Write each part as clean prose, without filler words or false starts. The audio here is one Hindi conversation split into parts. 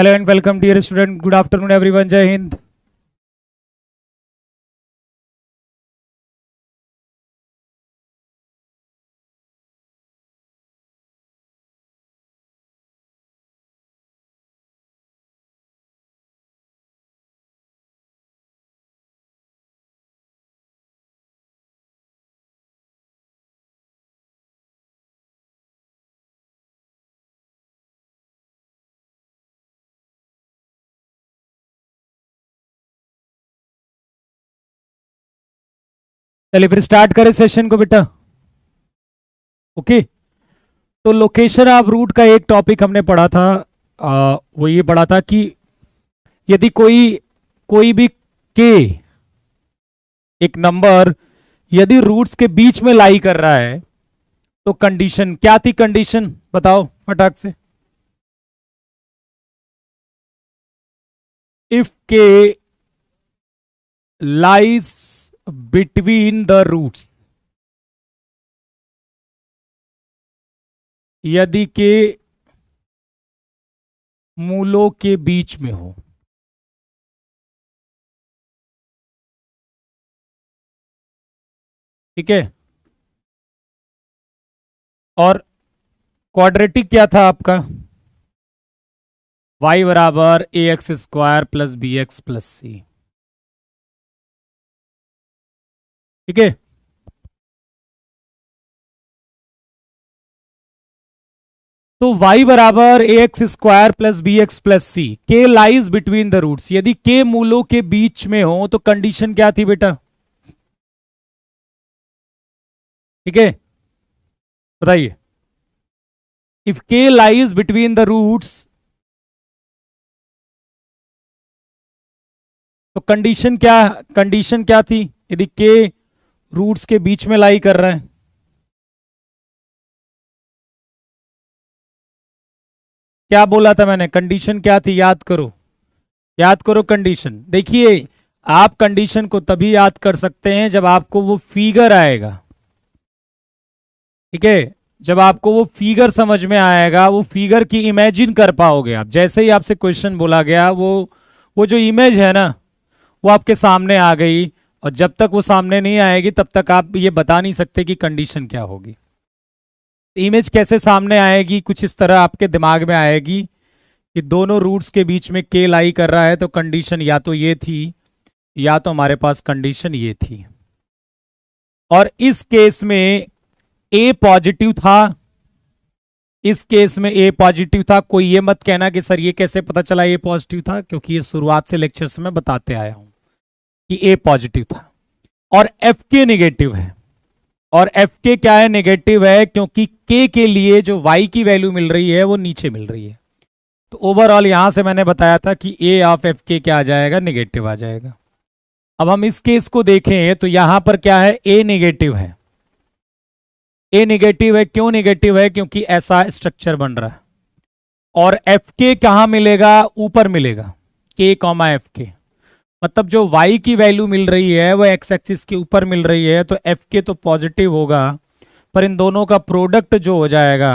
Hello and welcome, dear student. Good afternoon, everyone. Jai Hind. चलिए फिर स्टार्ट करें सेशन को बेटा. ओके. तो लोकेशन ऑफ रूट का एक टॉपिक हमने पढ़ा था. वो ये पढ़ा था कि यदि कोई कोई भी के एक नंबर यदि रूट्स के बीच में लाई कर रहा है तो कंडीशन क्या थी. कंडीशन बताओ फटाक से. इफ के लाइज बिटवीन द रूट्स, यदि के मूलों के बीच में हो. ठीक है. और क्वाड्रेटिक क्या था आपका. y बराबर a x square plus b x plus c. ठीक है. तो y बराबर a x square plus b x plus c. K lies between the roots, यदि के मूलों के बीच में हो तो कंडीशन क्या थी बेटा. ठीक है. बताइए. इफ के लाइज बिटवीन द रूट्स तो कंडीशन क्या थी. यदि के रूट्स के बीच में लाई कर रहा है. क्या बोला था मैंने. कंडीशन क्या थी. याद करो कंडीशन. देखिए आप कंडीशन को तभी याद कर सकते हैं जब आपको वो फिगर आएगा. ठीक है. जब आपको वो फिगर समझ में आएगा, वो फिगर की इमेजिन कर पाओगे आप. जैसे ही आपसे क्वेश्चन बोला गया वो जो इमेज है ना वो आपके सामने आ गई. और जब तक वो सामने नहीं आएगी तब तक आप ये बता नहीं सकते कि कंडीशन क्या होगी. इमेज कैसे सामने आएगी. कुछ इस तरह आपके दिमाग में आएगी कि दोनों रूट्स के बीच में के लाई कर रहा है तो कंडीशन या तो ये थी या तो हमारे पास कंडीशन ये थी. और इस केस में ए पॉजिटिव था. इस केस में ए पॉजिटिव था. कोई ये मत कहना कि सर ये कैसे पता चला ए पॉजिटिव था, क्योंकि ये शुरुआत से लेक्चर से मैं बताते आया हूं कि ए पॉजिटिव था. और एफ के निगेटिव है. और एफ के क्या है. नेगेटिव है, क्योंकि के लिए जो वाई की वैल्यू मिल रही है वो नीचे मिल रही है. तो ओवरऑल यहां से मैंने बताया था कि ए ऑफ एफ के क्या आ जाएगा. नेगेटिव आ जाएगा. अब हम इस केस को देखें तो यहां पर क्या है. ए नेगेटिव है. ए नेगेटिव है. क्यों नेगेटिव है. क्योंकि ऐसा स्ट्रक्चर बन रहा है. और एफ के कहां मिलेगा. ऊपर मिलेगा. के कॉमा एफ के, मतलब जो y की वैल्यू मिल रही है वो x एक्सिस के ऊपर मिल रही है. तो एफ के तो पॉजिटिव होगा, पर इन दोनों का प्रोडक्ट जो हो जाएगा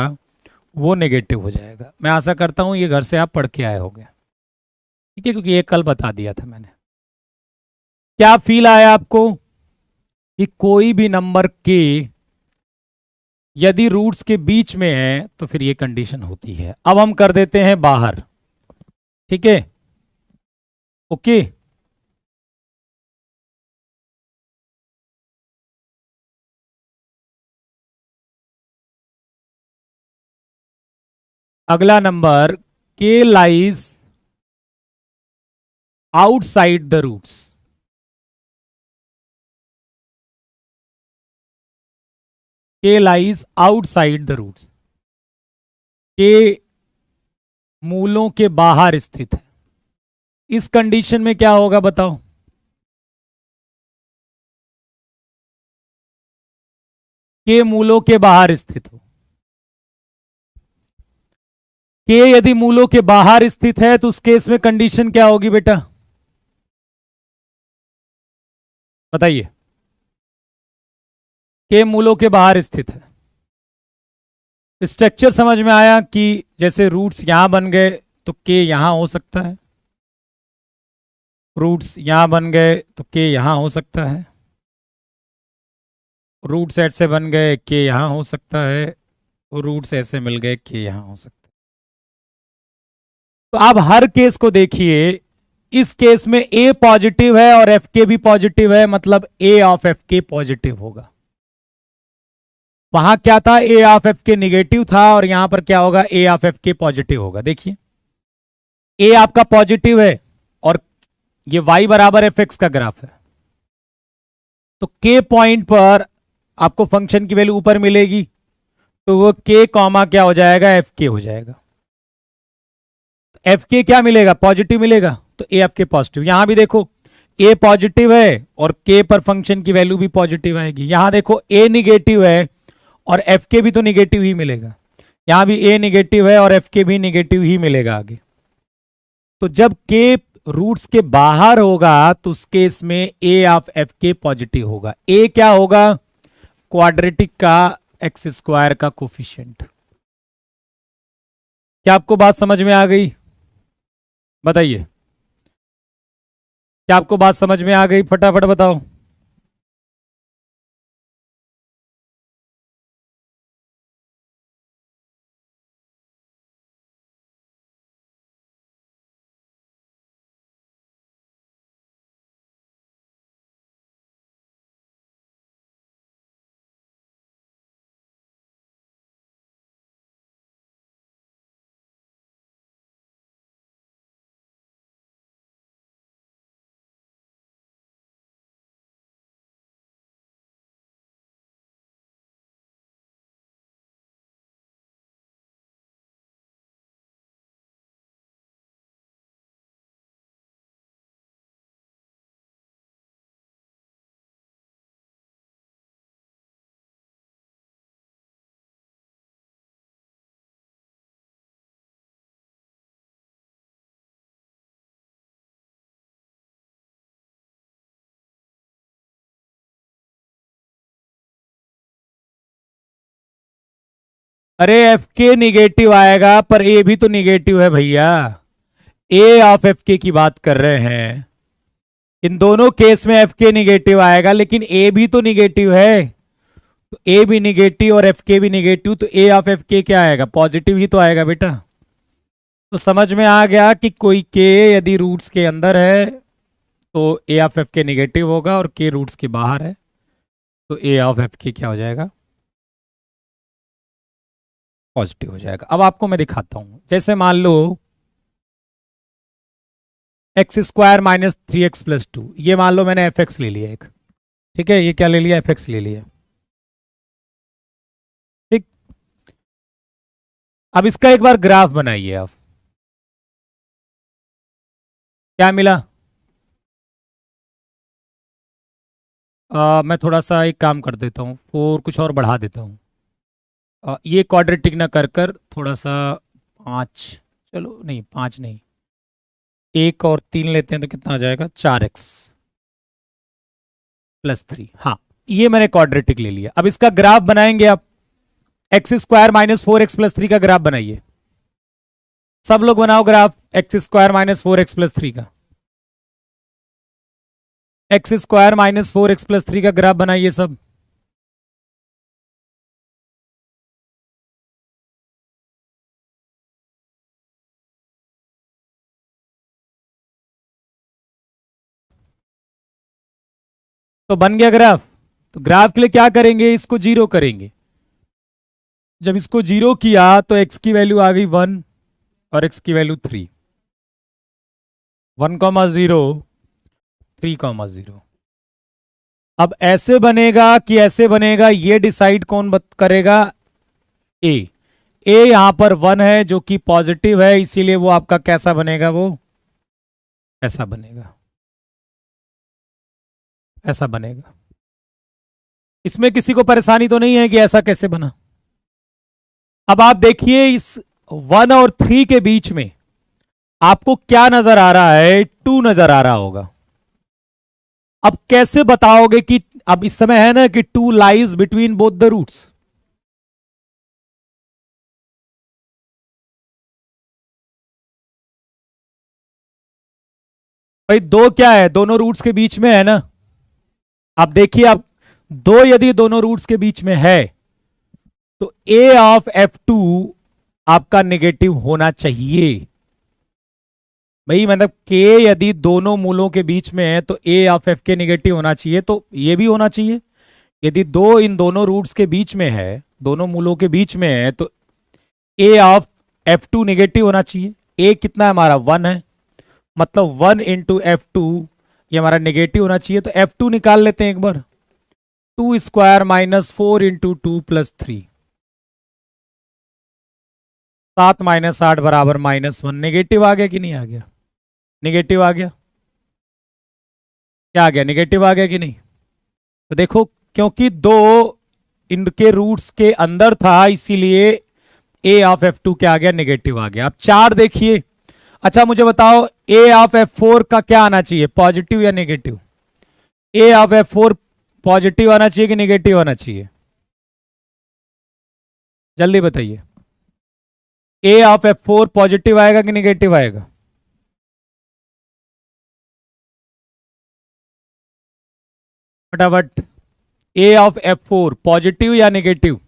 वो नेगेटिव हो जाएगा. मैं आशा करता हूं ये घर से आप पढ़ के आए होंगे. ठीक है, क्योंकि ये कल बता दिया था मैंने. क्या फील आया आपको कि कोई भी नंबर के यदि रूट्स के बीच में है तो फिर ये कंडीशन होती है. अब हम कर देते हैं बाहर. ठीक है. ओके. अगला नंबर के लाइज आउटसाइड द रूट्स. के लाइज आउटसाइड द रूट्स. के मूलों के बाहर स्थित है. इस कंडीशन में क्या होगा बताओ. के मूलों के बाहर स्थित हो. के यदि मूलों के बाहर स्थित है तो उस केस में कंडीशन क्या होगी बेटा. बताइए. के मूलों के बाहर स्थित है. स्ट्रक्चर समझ में आया कि जैसे रूट्स यहां बन गए तो के यहां हो सकता है, रूट्स यहां बन गए तो के यहां हो सकता है, रूट्स ऐसे बन गए के यहां हो सकता है, रूट्स ऐसे मिल गए के यहां हो सकता है। तो आप हर केस को देखिए, इस केस में ए पॉजिटिव है और एफ के भी पॉजिटिव है, मतलब ए ऑफ एफ के पॉजिटिव होगा। वहां क्या था, ए ऑफ एफ के निगेटिव था, और यहां पर क्या होगा, ए ऑफ एफ के पॉजिटिव होगा। देखिए ए आपका पॉजिटिव है और ये y बराबर एफ एक्स का ग्राफ है, तो के पॉइंट पर आपको फंक्शन की वैल्यू ऊपर मिलेगी, तो वो के कॉमा क्या हो जाएगा, एफ के हो जाएगा। एफ के क्या मिलेगा, पॉजिटिव मिलेगा, तो ए एफ के पॉजिटिव। यहां भी देखो ए पॉजिटिव है और के पर फंक्शन की वैल्यू भी पॉजिटिव आएगी। यहां देखो ए निगेटिव है और एफ के भी तो निगेटिव ही मिलेगा, यहां भी ए निगेटिव है और एफ के भी निगेटिव ही मिलेगा आगे। तो जब के रूट्स के बाहर होगा तो उस केस में ए ऑफ एफ के पॉजिटिव होगा। ए क्या होगा, क्वाड्रेटिक का एक्स स्क्वायर का कोफिशिएंट। क्या आपको बात समझ में आ गई, बताइए, क्या आपको बात समझ में आ गई, फटाफट बताओ। अरे एफ के निगेटिव आएगा, पर ए भी तो निगेटिव है भैया, ए ऑफ एफ के की बात कर रहे हैं। इन दोनों केस में एफ के निगेटिव आएगा, लेकिन ए भी तो निगेटिव है, तो ए भी निगेटिव और एफ के भी निगेटिव, तो ए ऑफ एफ के क्या आएगा, पॉजिटिव ही तो आएगा बेटा। तो समझ में आ गया कि कोई के यदि रूट्स के अंदर है तो ए ऑफ एफ के निगेटिव होगा, और के रूट्स के बाहर है तो ए ऑफ एफ के क्या हो जाएगा, पॉजिटिव हो जाएगा। अब आपको मैं दिखाता हूं, जैसे मान लो x square minus three x plus two, ये मान लो मैंने एफ एक्स ले लिया एक, ठीक है, ये क्या ले लिया, एफ एक्स ले लिया, ठीक। अब इसका एक बार ग्राफ बनाइए आप, क्या मिला। मैं थोड़ा सा एक काम कर देता हूँ, फोर कुछ और बढ़ा देता हूँ, ये क्वाड्रेटिक ना कर कर थोड़ा सा पाँच, चलो नहीं पाँच नहीं, एक और तीन लेते हैं तो कितना आ जाएगा, चार एक्स प्लस थ्री। हाँ, ये मैंने क्वाड्रेटिक ले लिया। अब इसका ग्राफ बनाएंगे आप, x square minus four x plus three का ग्राफ बनाइए, सब लोग बनाओ graph x square minus four x plus three का, x square minus four x plus three का ग्राफ बनाइए सब। तो बन गया ग्राफ। तो ग्राफ के लिए क्या करेंगे, इसको जीरो करेंगे। जब इसको जीरो किया तो एक्स की वैल्यू आ गई वन और एक्स की value three, one comma zero, three comma zero. अब ऐसे बनेगा कि ऐसे बनेगा, ये डिसाइड कौन करेगा, ए। ए यहां पर वन है जो कि पॉजिटिव है, इसीलिए वो आपका कैसा बनेगा, वो ऐसा बनेगा, ऐसा बनेगा। इसमें किसी को परेशानी तो नहीं है कि ऐसा कैसे बना। अब आप देखिए इस वन और थ्री के बीच में आपको क्या नजर आ रहा है, टू नजर आ रहा होगा। अब कैसे बताओगे कि, अब इस समय है ना कि to lies between both the roots, भाई दो क्या है, दोनों रूट्स के बीच में है ना। आप देखिए, आप दो यदि दोनों रूट्स के बीच में है तो ए ऑफ F2 आपका नेगेटिव होना चाहिए। भाई मतलब के यदि दोनों मूलों के बीच में है तो ए ऑफ एफ के नेगेटिव होना चाहिए, तो ये भी होना चाहिए। यदि दो इन दोनों रूट्स के बीच में है, दोनों मूलों के बीच में है, तो ए ऑफ F2 नेगेटिव होना चाहिए। ए कितना है हमारा, 1 है, मतलब 1 इंटू F2 ये हमारा नेगेटिव होना चाहिए। तो F2 निकाल लेते हैं एक बार। 2 square minus 4 into 2 plus 3, 7 minus 8 बराबर -1। नेगेटिव आ गया कि नहीं आ गया, नेगेटिव आ गया, क्या आ गया, नेगेटिव आ गया कि नहीं। तो देखो, क्योंकि दो इनके रूट्स के अंदर था इसीलिए ए ऑफ F2 क्या आ गया, नेगेटिव आ गया। अब 4 देखिए। अच्छा मुझे बताओ, ए ऑफ F4 का क्या आना चाहिए, पॉजिटिव या negative. A of F4 positive आना चाहिए कि नेगेटिव आना चाहिए, जल्दी बताइए। ए ऑफ F4 पॉजिटिव आएगा कि नेगेटिव आएगा। फटाफट, ए ऑफ F4 पॉजिटिव या negative.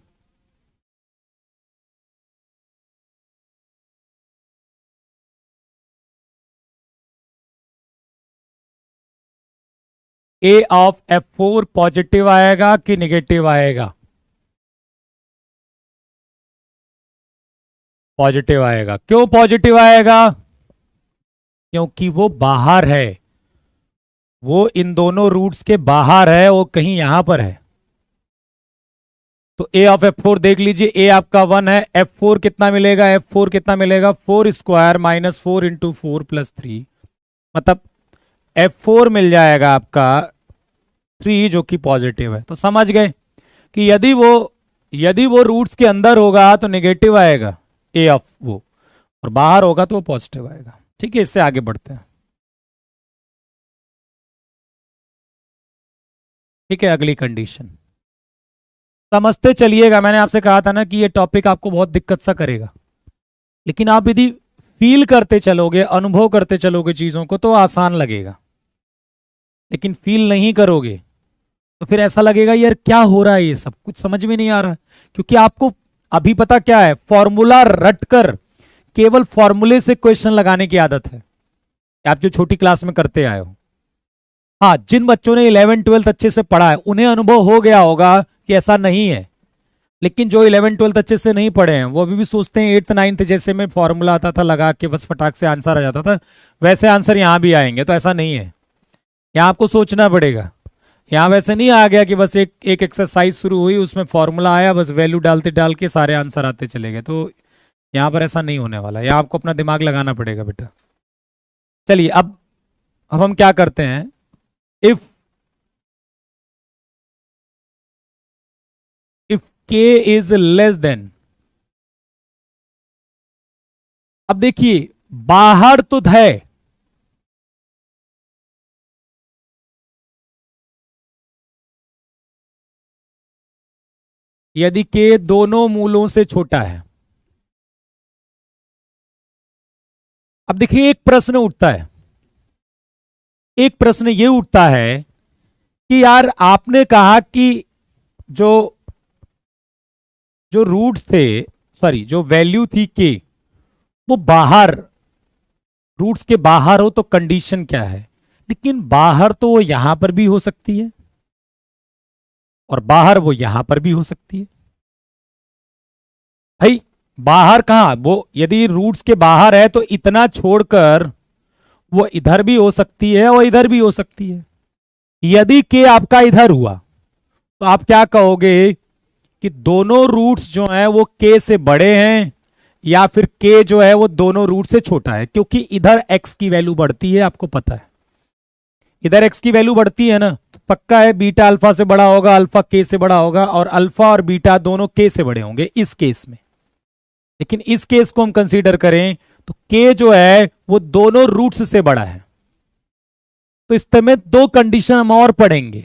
A of F4 positive आएगा कि नेगेटिव आएगा, पॉजिटिव आएगा। क्यों पॉजिटिव आएगा, क्योंकि वो बाहर है, वो इन दोनों रूट्स के बाहर है, वो कहीं यहां पर है। तो ए ऑफ F4 देख लीजिए, ए आपका 1 है, F4 कितना मिलेगा, F4 कितना मिलेगा, 4 स्क्वायर माइनस 4 इंटू 4 प्लस 3, मतलब F4 मिल जाएगा आपका 3 जो कि पॉजिटिव है। तो समझ गए कि यदि वो रूट्स के अंदर होगा तो नेगेटिव आएगा ए ऑफ वो, और बाहर होगा तो वो पॉजिटिव आएगा। ठीक है, इससे आगे बढ़ते हैं। ठीक है, अगली कंडीशन समझते चलिएगा। मैंने आपसे कहा था ना कि ये टॉपिक आपको बहुत दिक्कत सा करेगा, लेकिन आप यदि फील करते चलोगे, अनुभव करते चलोगे चीजों को तो आसान लगेगा। लेकिन फील नहीं करोगे तो फिर ऐसा लगेगा यार क्या हो रहा है, ये सब कुछ समझ में नहीं आ रहा है। क्योंकि आपको अभी पता क्या है, फॉर्मूला रटकर केवल फॉर्मूले से क्वेश्चन लगाने की आदत है, आप जो छोटी क्लास में करते आए हो। हाँ, जिन बच्चों ने 11th-12th अच्छे से पढ़ा है उन्हें अनुभव हो गया होगा कि ऐसा नहीं है। लेकिन जो 11th-12th अच्छे से नहीं पढ़े हैं वो अभी भी सोचते हैं 8th-9th जैसे में फॉर्मूला आता था लगा के बस फटाक से आंसर आ जाता था, वैसे आंसर यहाँ भी आएंगे। तो ऐसा नहीं है, यहाँ आपको सोचना पड़ेगा। यहाँ वैसे नहीं आ गया कि बस एक एक एक्सरसाइज शुरू हुई, उसमें फॉर्मूला आया, बस वैल्यू डालते डाल के सारे आंसर आते चले गए। तो यहाँ पर ऐसा नहीं होने वाला, यहाँ आपको अपना दिमाग लगाना पड़ेगा बेटा। चलिए अब हम क्या करते हैं, if k is less than, अब देखिए बाहर तो है, यदि k दोनों मूलों से छोटा है। अब देखिए एक प्रश्न उठता है, एक प्रश्न ये उठता है कि यार आपने कहा कि जो जो रूट्स थे, सॉरी जो वैल्यू थी k वो बाहर, रूट्स के बाहर हो तो कंडीशन क्या है। लेकिन बाहर तो वो यहां पर भी हो सकती है और बाहर वो यहां पर भी हो सकती है। भाई बाहर कहां, वो यदि रूट्स के बाहर है तो इतना छोड़कर वो इधर भी हो सकती है और इधर भी हो सकती है। यदि के आपका इधर हुआ तो आप क्या कहोगे कि दोनों रूट्स जो हैं वो के से बड़े हैं या फिर के जो है वो दोनों रूट से छोटा है। क्योंकि इधर एक्स की वैल्यू बढ़ती है, आपको पता है इधर एक्स की वैल्यू बढ़ती है ना, तो पक्का है बीटा अल्फा से बड़ा होगा, अल्फा के से बड़ा होगा, और अल्फा और बीटा दोनों के से बड़े होंगे इस केस में। लेकिन इस केस को हम कंसीडर करें तो के जो है वो दोनों रूट्स से बड़ा है। तो इस में दो कंडीशन हम और पढ़ेंगे,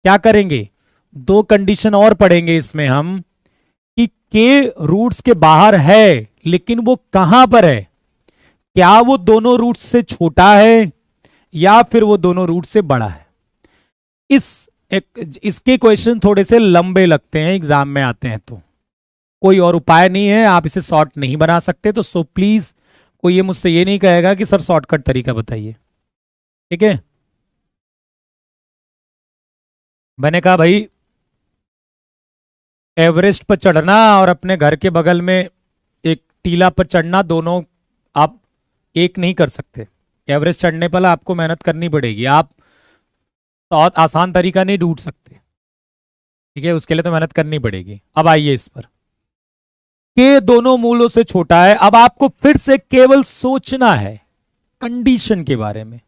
क्या करेंगे, दो कंडीशन और पढ़ेंगे इसमें हम कि के रूट्स के बाहर है लेकिन वो कहां पर है, क्या वो दोनों रूट्स से छोटा है या फिर वो दोनों रूट से बड़ा है। इसके क्वेश्चन थोड़े से लंबे लगते हैं, एग्जाम में आते हैं, तो कोई और उपाय नहीं है, आप इसे शॉर्ट नहीं बना सकते। तो सो प्लीज कोई ये मुझसे ये नहीं कहेगा कि सर शॉर्टकट तरीका बताइए, ठीक है। मैंने कहा भाई एवरेस्ट पर चढ़ना और अपने घर के बगल में एक टीला पर चढ़ना, दोनों आप एक नहीं कर सकते। एवरेस्ट चढ़ने पर आपको मेहनत करनी पड़ेगी, आप बहुत आसान तरीका नहीं ढूंढ सकते, ठीक है, उसके लिए तो मेहनत करनी पड़ेगी। अब आइए इस पर, के दोनों मूलों से छोटा है। अब आपको फिर से केवल सोचना है कंडीशन के बारे में।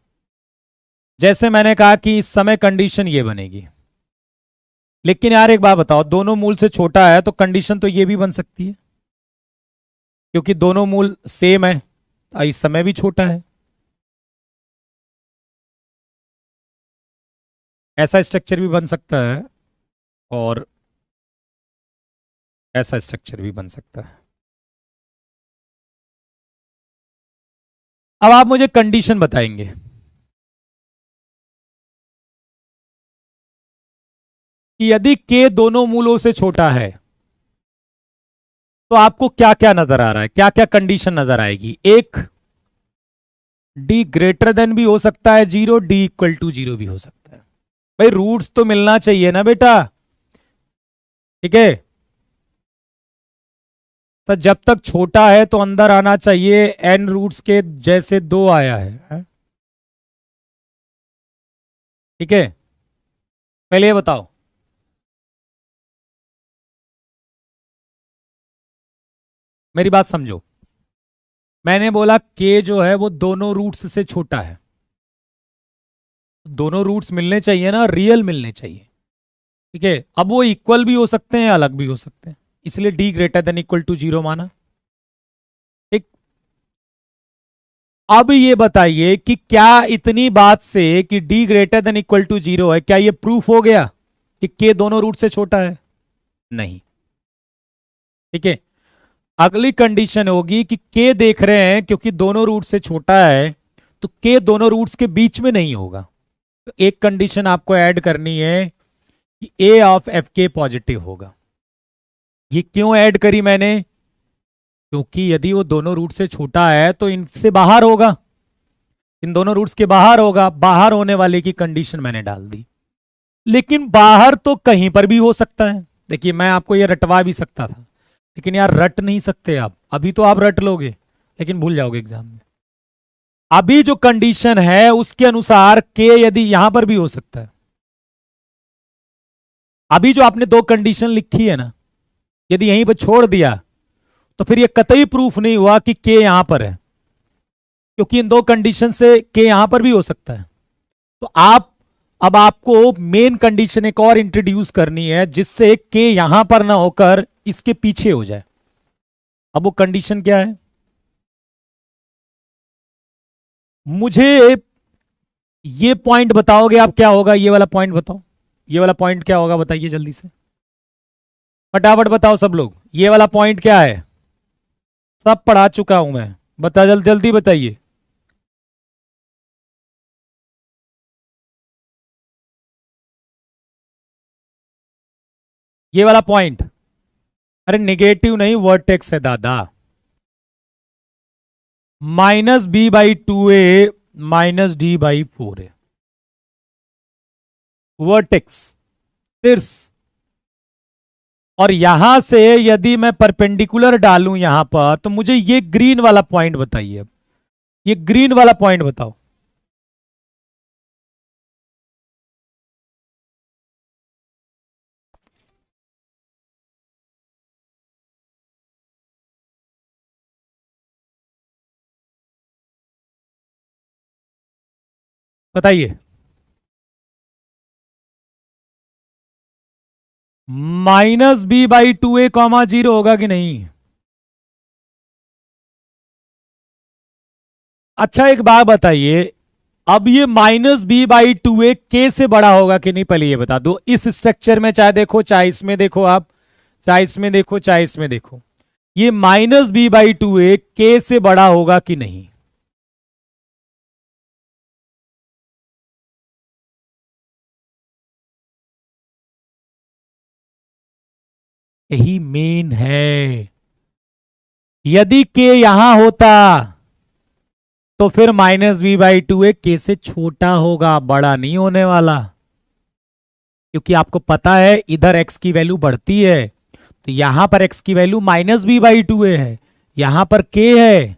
जैसे मैंने कहा कि इस समय कंडीशन ये बनेगी, लेकिन यार एक बात बताओ, दोनों मूल से छोटा है तो कंडीशन तो ये भी बन सकती है, क्योंकि दोनों मूल सेम है, इस समय भी छोटा है। ऐसा स्ट्रक्चर भी बन सकता है और ऐसा स्ट्रक्चर भी बन सकता है। अब आप मुझे कंडीशन बताएंगे कि यदि के दोनों मूलों से छोटा है तो आपको क्या क्या नजर आ रहा है, क्या क्या कंडीशन नजर आएगी। एक, डी ग्रेटर देन भी हो सकता है 0, डी इक्वल टू 0 भी हो सकता है। भाई रूट्स तो मिलना चाहिए ना बेटा, ठीक है। सर जब तक छोटा है तो अंदर आना चाहिए एन रूट्स के, जैसे 2 आया है? ठीक है, पहले ये बताओ, मेरी बात समझो। मैंने बोला के जो है वो दोनों रूट्स से छोटा है, दोनों रूट्स मिलने चाहिए ना, रियल मिलने चाहिए, ठीक है। अब वो इक्वल भी हो सकते हैं, अलग भी हो सकते हैं, इसलिए d greater than equal to 0 माना, ठीक। अब ये बताइए कि क्या इतनी बात से कि d greater than equal to 0 है, क्या ये प्रूफ हो गया कि के दोनों रूट से छोटा है? नहीं, ठीक है। अगली कंडीशन होगी कि के देख रहे हैं क्योंकि दोनों रूट से छोटा है, तो के दोनों रूट्स के बीच में नहीं होगा। तो एक कंडीशन आपको ऐड करनी है कि ए ऑफ एफ के पॉजिटिव होगा। ये क्यों ऐड करी मैंने? क्योंकि यदि वो दोनों रूट से छोटा है तो इनसे बाहर होगा, इन दोनों रूट्स के बाहर होगा, बाहर होने वाले की कंडीशन मैंने डाल दी। लेकिन बाहर तो कहीं पर भी हो सकता है। देखिए मैं आपको ये रटवा भी सकता था, लेकिन यार रट नहीं सकते आप, अभी तो आप रट लोगे लेकिन भूल जाओगे एग्जाम में। अभी जो कंडीशन है उसके अनुसार के यदि यहां पर भी हो सकता है। अभी जो आपने 2 कंडीशन लिखी है ना, यदि यहीं पर छोड़ दिया तो फिर ये कतई प्रूफ नहीं हुआ कि के यहां पर है, क्योंकि इन 2 कंडीशन से के यहां पर भी हो सकता है। तो अब आपको मेन कंडीशन एक और इंट्रोड्यूस करनी है जिससे के यहां पर ना होकर इसके पीछे हो जाए। अब वो कंडीशन क्या है? मुझे ये पॉइंट बताओगे आप, क्या होगा ये वाला पॉइंट बताओ, ये वाला पॉइंट क्या होगा बताइए जल्दी से, फटाफट बताओ सब लोग, ये वाला पॉइंट क्या है? सब पढ़ा चुका हूं मैं, बता जल्दी बताइए। ये वाला पॉइंट, अरे निगेटिव नहीं, वर्टेक्स है दादा। -b/2a -d/4a, वर्टेक्स शीर्ष। और यहां से यदि मैं परपेंडिकुलर डालूं यहां पर, तो मुझे ये ग्रीन वाला पॉइंट बताइए। अब ये ग्रीन वाला पॉइंट बताओ। बताइए। -b/2a, 0 होगा कि नहीं? अच्छा एक बात बताइए, अब ये -b/2a के से बड़ा होगा कि नहीं, पहले ये बता दो। इस स्ट्रक्चर में चाहे देखो, चाहे इसमें देखो आप, चाहे इसमें देखो, चाहे इसमें देखो, ये -b/2a के से बड़ा होगा कि नहीं? यही मेन है। यदि के यहां होता तो फिर -b/2 के से छोटा होगा, बड़ा नहीं होने वाला, क्योंकि आपको पता है इधर x की वैल्यू बढ़ती है, तो यहां पर x की वैल्यू -b/2 है, यहां पर k है,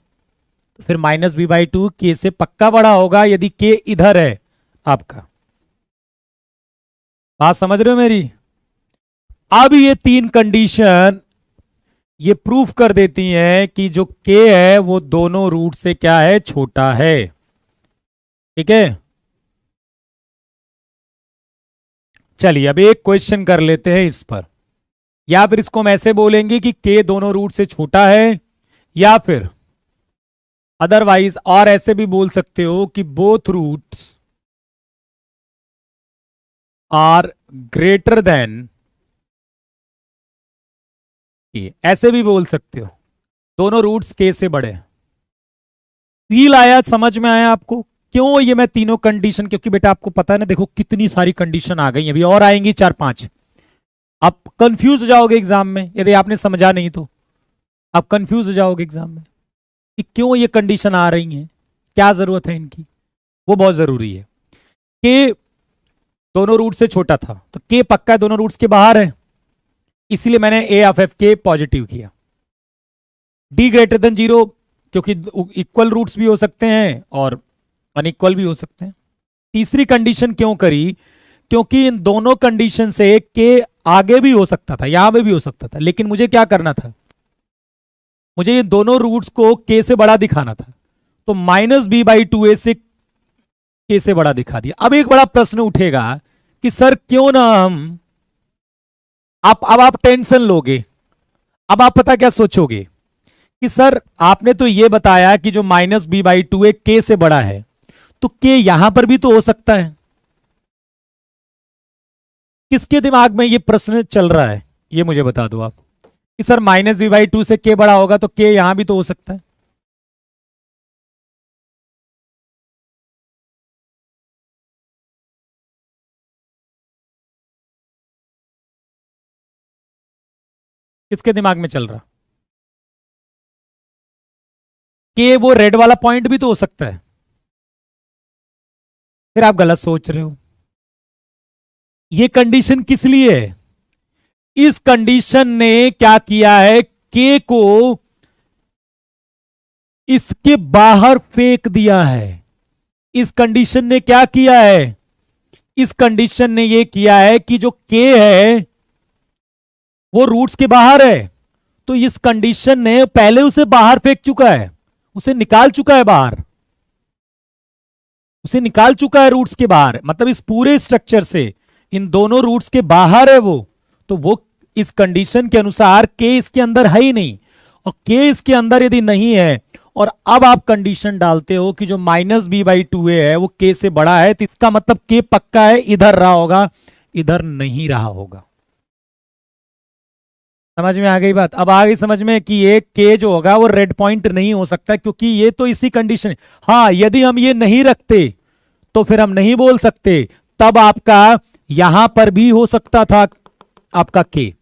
तो फिर -b/2 के से पक्का बड़ा होगा यदि k इधर है आपका। बात समझ रहे हो मेरी? अब ये तीन कंडीशन ये प्रूफ कर देती हैं कि जो k है वो दोनों रूट से क्या है, छोटा है। ठीक है, चलिए अब एक क्वेश्चन कर लेते हैं इस पर, या फिर इसको हम ऐसे बोलेंगे कि k दोनों रूट से छोटा है, या फिर अदरवाइज और ऐसे भी बोल सकते हो कि both roots are greater than k, ऐसे भी बोल सकते हो, दोनों रूट्स k से बड़े। फील आया, समझ में आया आपको? क्यों ये मैं तीनों कंडीशन, क्योंकि बेटा आपको पता है ना, देखो कितनी सारी कंडीशन आ गई, अभी और आएंगी 4-5। आप कंफ्यूज हो जाओगे एग्जाम में यदि आपने समझा नहीं तो, आप कंफ्यूज हो जाओगे एग्जाम में कि क्यों ये कंडीशन आ रही हैं, क्या जरूरत है इनकी। वो बहुत जरूरी है। के दोनों रूट से छोटा था तो के पक्का है दोनों रूट्स के बाहर है, इसीलिए मैंने ए ऑफ एफ के पॉजिटिव किया। डी ग्रेटर देन 0, क्योंकि इक्वल रूट्स भी हो सकते हैं और अनइक्वल भी हो सकते हैं। तीसरी कंडीशन क्यों करी, क्योंकि इन दोनों कंडीशन से के आगे भी हो सकता था, यहां पे भी हो सकता था, लेकिन मुझे क्या करना था, मुझे ये दोनों रूट्स को के से बड़ा दिखाना था, तो -b/2a से के से बड़ा दिखा दिया। अब एक बड़ा प्रश्न उठेगा कि सर क्यों ना हम, अब आप टेंशन लोगे, अब आप पता क्या सोचोगे कि सर आपने तो ये बताया कि जो -b/2a के से बड़ा है, तो के यहां पर भी तो हो सकता है। किसके दिमाग में ये प्रश्न चल रहा है, ये मुझे बता दो आप, कि सर -b/2 से के बड़ा होगा तो के यहां भी तो हो सकता है। किसके दिमाग में चल रहा, के वो रेड वाला पॉइंट भी तो हो सकता है। फिर आप गलत सोच रहे हो। ये कंडीशन किस लिए है, इस कंडीशन ने क्या किया है, के को इसके बाहर फेंक दिया है। इस कंडीशन ने क्या किया है, इस कंडीशन ने यह किया है कि जो के है वो रूट्स के बाहर है, तो इस कंडीशन ने पहले उसे बाहर फेंक चुका है, उसे निकाल चुका है बाहर, उसे निकाल चुका है रूट्स के बाहर, मतलब इस पूरे स्ट्रक्चर से इन दोनों रूट्स के बाहर है वो, तो वो इस कंडीशन के अनुसार के इसके अंदर है ही नहीं, और के इसके अंदर यदि नहीं है और अब आप कंडीशन डालते हो कि जो -b/2a है वो के से बड़ा है, तो इसका मतलब के पक्का है इधर रहा होगा, इधर नहीं रहा होगा। समझ में आ गई बात? अब आ गई समझ में कि ये के जो होगा वो रेड पॉइंट नहीं हो सकता, क्योंकि ये तो इसी कंडीशन। हाँ, यदि हम ये नहीं रखते तो फिर हम नहीं बोल सकते, तब आपका यहां पर भी हो सकता था आपका के,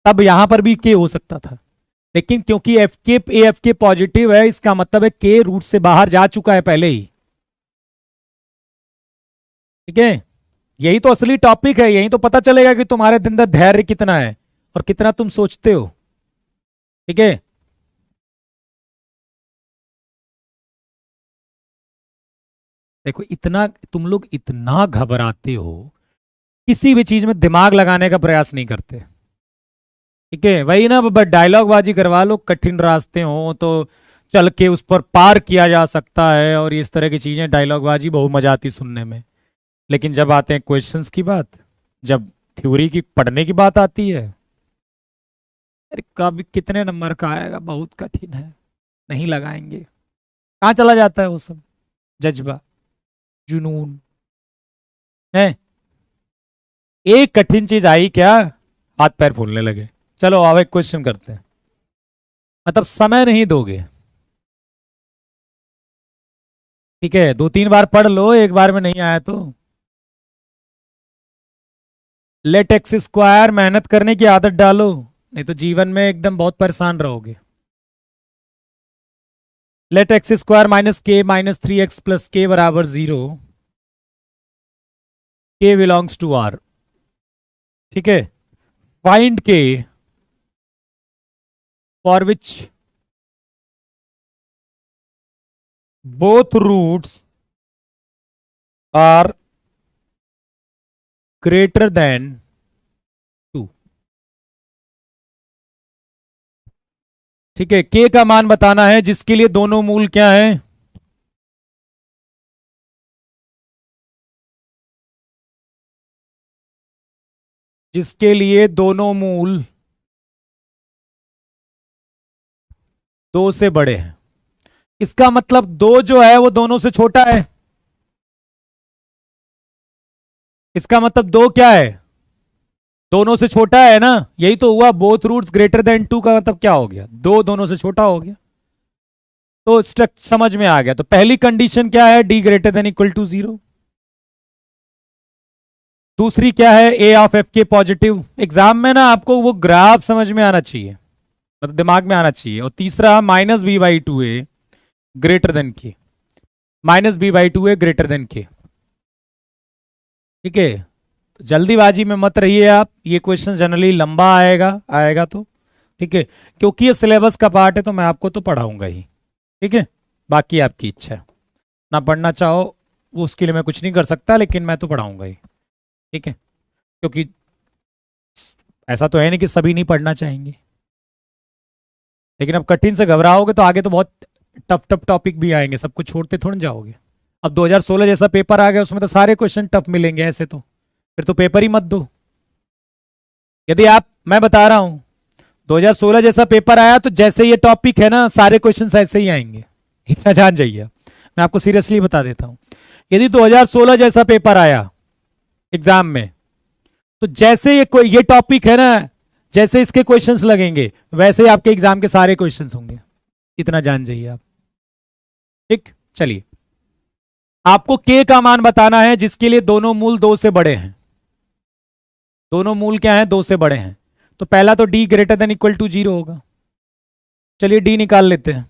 तब यहां पर भी के हो सकता था, लेकिन क्योंकि एफ के पॉजिटिव है, इसका मतलब है के रूट से बाहर जा चुका है पहले ही। ठीक है, यही तो असली टॉपिक है, यही तो पता चलेगा कि तुम्हारे अंदर धैर्य कितना है और कितना तुम सोचते हो। ठीक है, देखो इतना तुम लोग इतना घबराते हो, किसी भी चीज में दिमाग लगाने का प्रयास नहीं करते। ठीक है, वही ना, डायलॉग बाजी करवा लो, कठिन रास्ते हो तो चल के उस पर पार किया जा सकता है, और इस तरह की चीजें, डायलॉग बाजी बहुत मजा आती सुनने में, लेकिन जब आते हैं क्वेश्चंस की बात, जब थ्योरी की पढ़ने की बात आती है, अरे कब कितने नंबर का आएगा, बहुत कठिन है, नहीं लगाएंगे, कहाँ चला जाता है वो सब जज्बा, जुनून है। एक कठिन चीज आई क्या, हाथ पैर फूलने लगे। चलो अब एक क्वेश्चन करते हैं, मतलब समय नहीं दोगे। ठीक है, 2-3 बार पढ़ लो, एक बार में नहीं आया तो। लेट एक्स स्क्वायर, मेहनत करने की आदत डालो, नहीं तो जीवन में एकदम बहुत परेशान रहोगे। लेट एक्स स्क्वायर माइनस के माइनस 3x प्लस के बराबर 0, के बिलोंग्स टू आर। ठीक है, फाइंड के for which both roots are greater than 2। ठीक है, k का मान बताना है जिसके लिए दोनों मूल क्या है, जिसके लिए दोनों मूल 2 से बड़े हैं। इसका मतलब 2 जो है वो दोनों से छोटा है। इसका मतलब 2 क्या है, दोनों से छोटा है ना, यही तो हुआ। बोथ रूट्स ग्रेटर देन 2 का मतलब क्या हो गया, 2 दोनों से छोटा हो गया। तो स्ट्रक्चर समझ में आ गया। तो पहली कंडीशन क्या है, d greater than equal to 0। दूसरी क्या है, a ऑफ f के पॉजिटिव। एग्जाम में ना आपको वो ग्राफ समझ में आना चाहिए, मतलब दिमाग में आना चाहिए। और तीसरा minus b by two a greater than k, minus b by two a greater than k. ठीक है, तो जल्दीबाजी में मत रहिए आप, ये क्वेश्चन जनरली लंबा आएगा तो ठीक है, क्योंकि ये सिलेबस का पार्ट है तो मैं आपको तो पढ़ाऊंगा ही। ठीक है, बाकी आपकी इच्छा है, ना पढ़ना चाहो वो उसके लिए मैं कुछ नहीं कर सकता, लेकिन मैं तो पढ़ाऊंगा ही। ठीक है, क्योंकि ऐसा तो है नहीं कि सभी नहीं पढ़ना चाहेंगे, लेकिन अब कठिन से घबराओगे तो आगे तो बहुत टफ टफ टॉपिक भी आएंगे, सब कुछ छोड़ते थोड़ी जाओगे। अब 2016 जैसा पेपर आ गया, उसमें तो सारे क्वेश्चन टफ मिलेंगे, ऐसे तो फिर तो पेपर ही मत दो। यदि आप, मैं बता रहा हूं 2016 जैसा पेपर आया तो जैसे ये टॉपिक है ना, सारे क्वेश्चन ऐसे ही आएंगे, इतना जान जाइए। मैं आपको सीरियसली बता देता हूं, यदि 2016 जैसा पेपर आया एग्जाम में, तो जैसे ये टॉपिक है ना, जैसे इसके क्वेश्चंस लगेंगे वैसे ही आपके एग्जाम के सारे क्वेश्चंस होंगे, इतना जान जाइए आप। ठीक, चलिए, आपको k का मान बताना है जिसके लिए दोनों मूल 2 से बड़े हैं। दोनों मूल क्या हैं, 2 से बड़े हैं। तो पहला तो d greater than equal to 0 होगा। चलिए d निकाल लेते हैं,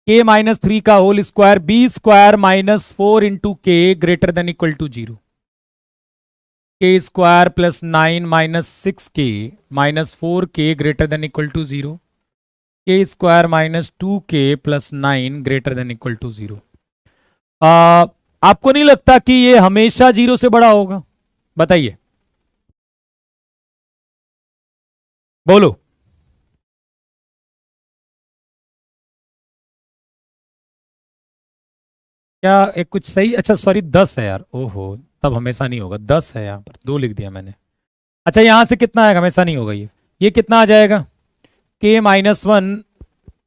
k माइनस 3 का whole square b square minus 4 into k greater than equal to 0, k square plus 9 minus 6k minus 4k greater than equal to 0, k square minus 2k plus 9 greater than equal to 0। आपको नहीं लगता कि ये हमेशा 0 से बड़ा होगा, बताइए, बोलो। क्या एक कुछ सही, अच्छा सॉरी 10 है यार, ओहो, तब हमेशा नहीं होगा, 10 है, यहाँ पर 2 लिख दिया मैंने। अच्छा यहां से कितना आएगा, हमेशा नहीं होगा ये कितना आ जाएगा, k minus 1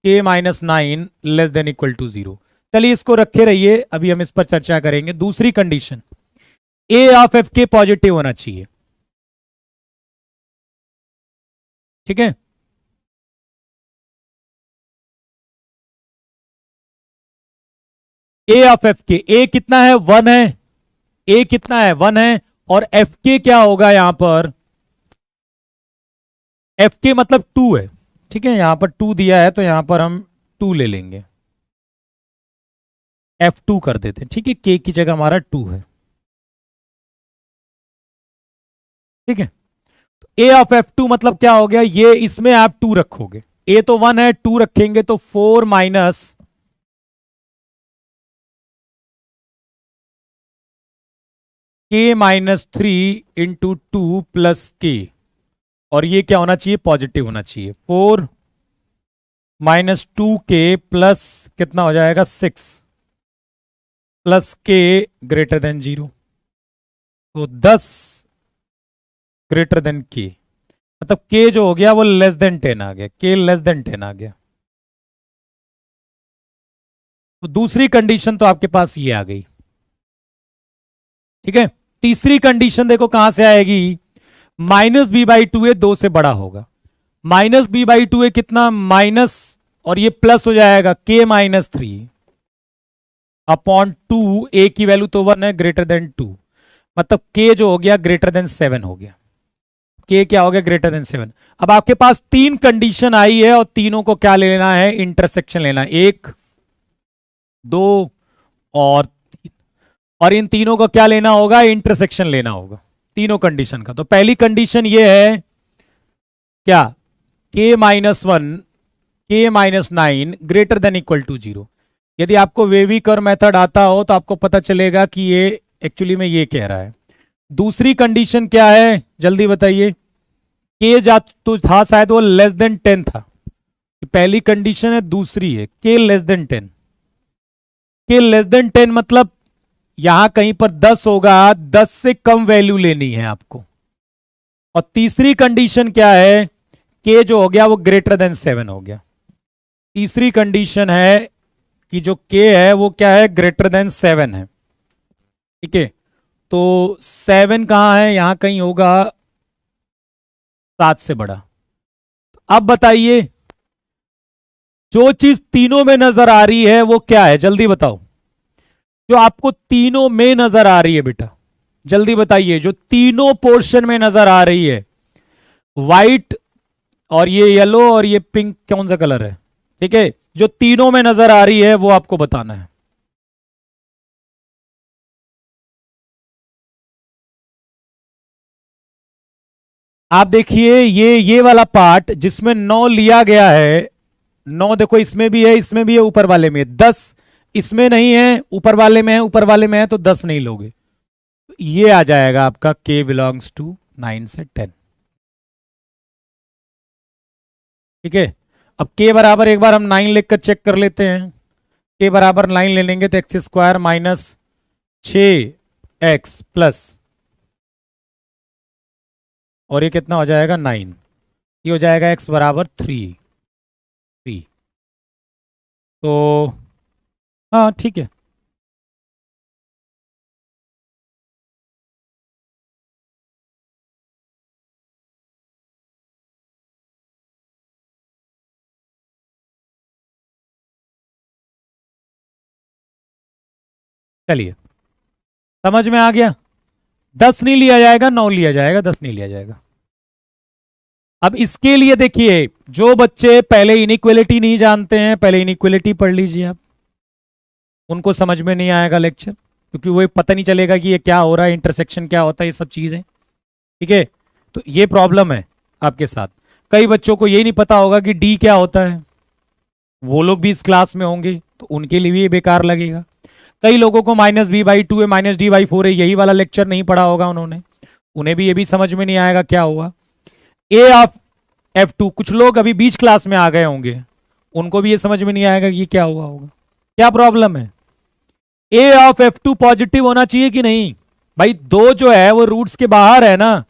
k minus 9 less than equal to 0। चलिए इसको रखे रहिए, अभी हम इस पर चर्चा करेंगे। दूसरी कंडीशन, a ऑफ f के पॉजिटिव होना चाहिए। ठीक है, a ऑफ f के, a कितना है 1 है, a कितना है 1 है, और f के क्या होगा यहां पर, f के मतलब 2 है। ठीक है, यहां पर 2 दिया है तो यहां पर हम 2 ले लेंगे, f2 कर देते हैं। ठीक है, k की जगह हमारा 2 है। ठीक है, a ऑफ f2 मतलब क्या हो गया, ये इसमें आप 2 रखोगे, a तो 1 है, 2 रखेंगे तो 4 minus k minus 3 into 2 plus के, और ये क्या होना चाहिए, पॉजिटिव होना चाहिए। 4 माइनस 2k प्लस कितना हो जाएगा 6 प्लस k ग्रेटर देन 0, तो 10 ग्रेटर देन k, मतलब k जो हो गया वो लेस देन 10 आ गया, k लेस देन 10 आ गया। तो दूसरी कंडीशन तो आपके पास ये आ गई। ठीक है, तीसरी कंडीशन देखो कहां से आएगी, माइनस बी बाई टू ए 2 से बड़ा होगा। माइनस बी बाई टू ए कितना, माइनस, और ये प्लस हो जाएगा k माइनस 3 अपॉन 2, ए की वैल्यू तो 1 है, ग्रेटर देन 2, मतलब k जो हो गया ग्रेटर देन 7 हो गया। के क्या हो गया, ग्रेटर देन 7। अब आपके पास तीन कंडीशन आई है और तीनों को क्या लेना है, इंटरसेक्शन लेना है, 1 2 और 3। और इन तीनों को क्या लेना होगा, इंटरसेक्शन लेना होगा तीनों कंडीशन का। तो पहली कंडीशन ये है क्या, k-1 k-9 greater than equal to 0। यदि आपको वेवी कर्व मेथड आता हो तो आपको पता चलेगा कि ये एक्चुअली में ये कह रहा है। दूसरी कंडीशन क्या है, जल्दी बताइए। के जा तो था शायद वो लेस देन 10 था, पहली कंडीशन है। दूसरी है के लेस देन 10। के लेस देन 10 मतलब यहां कहीं पर 10 होगा, 10 से कम वैल्यू लेनी है आपको। और तीसरी कंडीशन क्या है, के जो हो गया वो ग्रेटर देन 7 हो गया। तीसरी कंडीशन है कि जो के है वो क्या है, ग्रेटर देन 7 है। ठीक है, तो 7 कहां है, यहां कहीं होगा 7 से बड़ा। अब बताइए जो चीज तीनों में नजर आ रही है वो क्या है, जल्दी बताओ। जो आपको तीनों में नजर आ रही है बेटा, जल्दी बताइए, जो तीनों पोर्शन में नजर आ रही है, व्हाइट और ये येलो और ये पिंक, कौन सा कलर है, ठीक है, जो तीनों में नजर आ रही है वो आपको बताना है। आप देखिए ये वाला पार्ट जिसमें 9 लिया गया है, 9 देखो इसमें भी है, इसमें भी है, ऊपर वाले में 10 इसमें नहीं है, ऊपर वाले में है, ऊपर वाले में है, तो 10 नहीं लोगे। ये आ जाएगा आपका k बिलोंग्स टू 9 से 10। ठीक है, अब k बराबर एक बार हम 9 लिखकर चेक कर लेते हैं। k बराबर 9 ले लेंगे तो x square minus 6x plus, और ये कितना हो जाएगा 9, ये हो जाएगा x बराबर 3। तो हाँ ठीक है, चलिए समझ में आ गया। 10 नहीं लिया जाएगा, 9 लिया जाएगा, 10 नहीं लिया जाएगा। अब इसके लिए देखिए, जो बच्चे पहले इनइक्वलिटी नहीं जानते हैं, पहले इनइक्वलिटी पढ़ लीजिए आप, उनको समझ में नहीं आएगा लेक्चर, क्योंकि वो पता नहीं चलेगा कि ये क्या हो रहा है, इंटरसेक्शन क्या होता है, ये सब चीजें। ठीक है, तो ये प्रॉब्लम है आपके साथ। कई बच्चों को ये नहीं पता होगा कि डी क्या होता है, वो लोग भी इस क्लास में होंगे तो उनके लिए भी ये बेकार लगेगा। कई लोगों को -b/2 है -d/4 है, यही वाला लेक्चर नहीं पढ़ा होगा उन्होंने, उन्हें भी ये भी समझ में नहीं आएगा क्या हुआ। ए ऑफ F2, कुछ लोग अभी बीच क्लास में आ गए होंगे, उनको भी ये समझ में नहीं आएगा कि ये क्या हुआ होगा, क्या प्रॉब्लम है। ए ऑफ F2 पॉजिटिव होना चाहिए कि नहीं भाई, दो जो है वो रूट्स के बाहर है ना,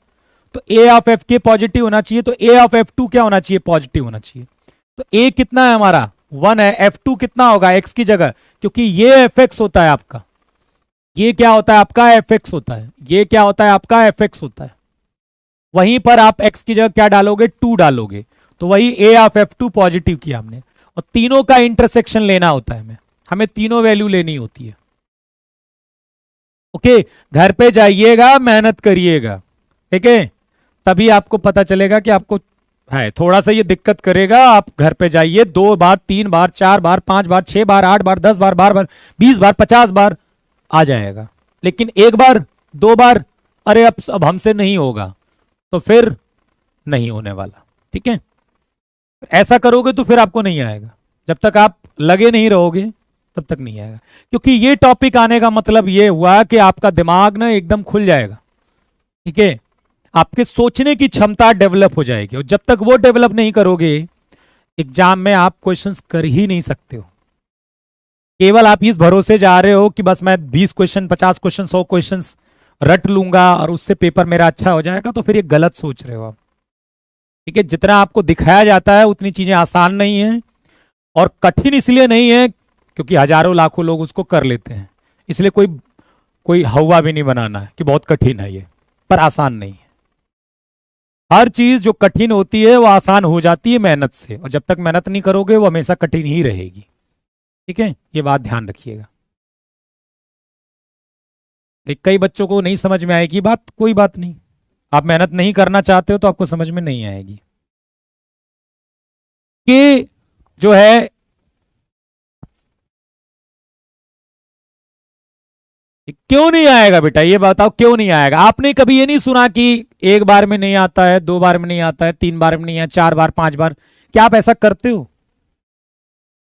तो ए ऑफ एफ के पॉजिटिव होना चाहिए, तो ए ऑफ F2 क्या होना चाहिए, पॉजिटिव होना चाहिए। तो ए कितना है हमारा 1 है, F2 कितना होगा x की जगह, क्योंकि ये fx होता है आपका, ये क्या होता है आपका fx होता है, ये क्या होता है आपका fx होता है। वहीं पर आप x की जगह क्या डालोगे, 2 डालोगे, तो वही a ऑफ F2 पॉजिटिव किया हमने। और तीनों का इंटरसेक्शन लेना होता है, हमें तीनों वैल्यू लेनी होती है। ओके, घर पे जाइएगा, मेहनत करिएगा, ठीक है, तभी आपको पता चलेगा कि आपको है। थोड़ा सा ये दिक्कत करेगा, आप घर पे जाइए, 2 बार 3 बार 4 बार 5 बार 6 बार 8 बार 10 बार 12 बार 20 बार 50 बार आ जाएगा, लेकिन एक बार 2 बार अरे अब हमसे नहीं होगा, तो फिर नहीं होने वाला। ठीक है, ऐसा करोगे तो फिर आपको नहीं आएगा, जब तक आप लगे नहीं रहोगे तब तक नहीं आएगा। क्योंकि ये टॉपिक आने का मतलब ये हुआ कि आपका दिमाग ना एकदम खुल जाएगा। ठीक है, आपके सोचने की क्षमता डेवलप हो जाएगी, और जब तक वो डेवलप नहीं करोगे एग्जाम में आप क्वेश्चंस कर ही नहीं सकते हो। केवल आप इस भरोसे जा रहे हो कि बस मैं 20 क्वेश्चन 50 क्वेश्चन 100 क्वेश्चंस रट लूंगा और उससे पेपर मेरा अच्छा हो जाएगा, तो फिर ये गलत सोच रहे हो आप। ठीक है, जितना आपको दिखाया जाता है उतनी चीजें आसान नहीं है, और कठिन इसलिए नहीं है क्योंकि हजारों लाखों लोग उसको कर लेते हैं, इसलिए कोई कोई हवा भी नहीं बनाना है कि बहुत कठिन है ये, पर आसान नहीं है। हर चीज जो कठिन होती है वो आसान हो जाती है मेहनत से, और जब तक मेहनत नहीं करोगे वो हमेशा कठिन ही रहेगी। ठीक है, ये बात ध्यान रखिएगा। कई बच्चों को नहीं समझ में आएगी बात, कोई बात नहीं, आप मेहनत नहीं करना चाहते हो तो आपको समझ में नहीं आएगी कि जो है क्यों नहीं आएगा बेटा, ये बताओ क्यों नहीं आएगा। आपने कभी ये नहीं सुना कि एक बार में नहीं आता है, 2 बार में नहीं आता है, 3 बार में नहीं है, 4 बार 5 बार? क्या आप ऐसा करते हो?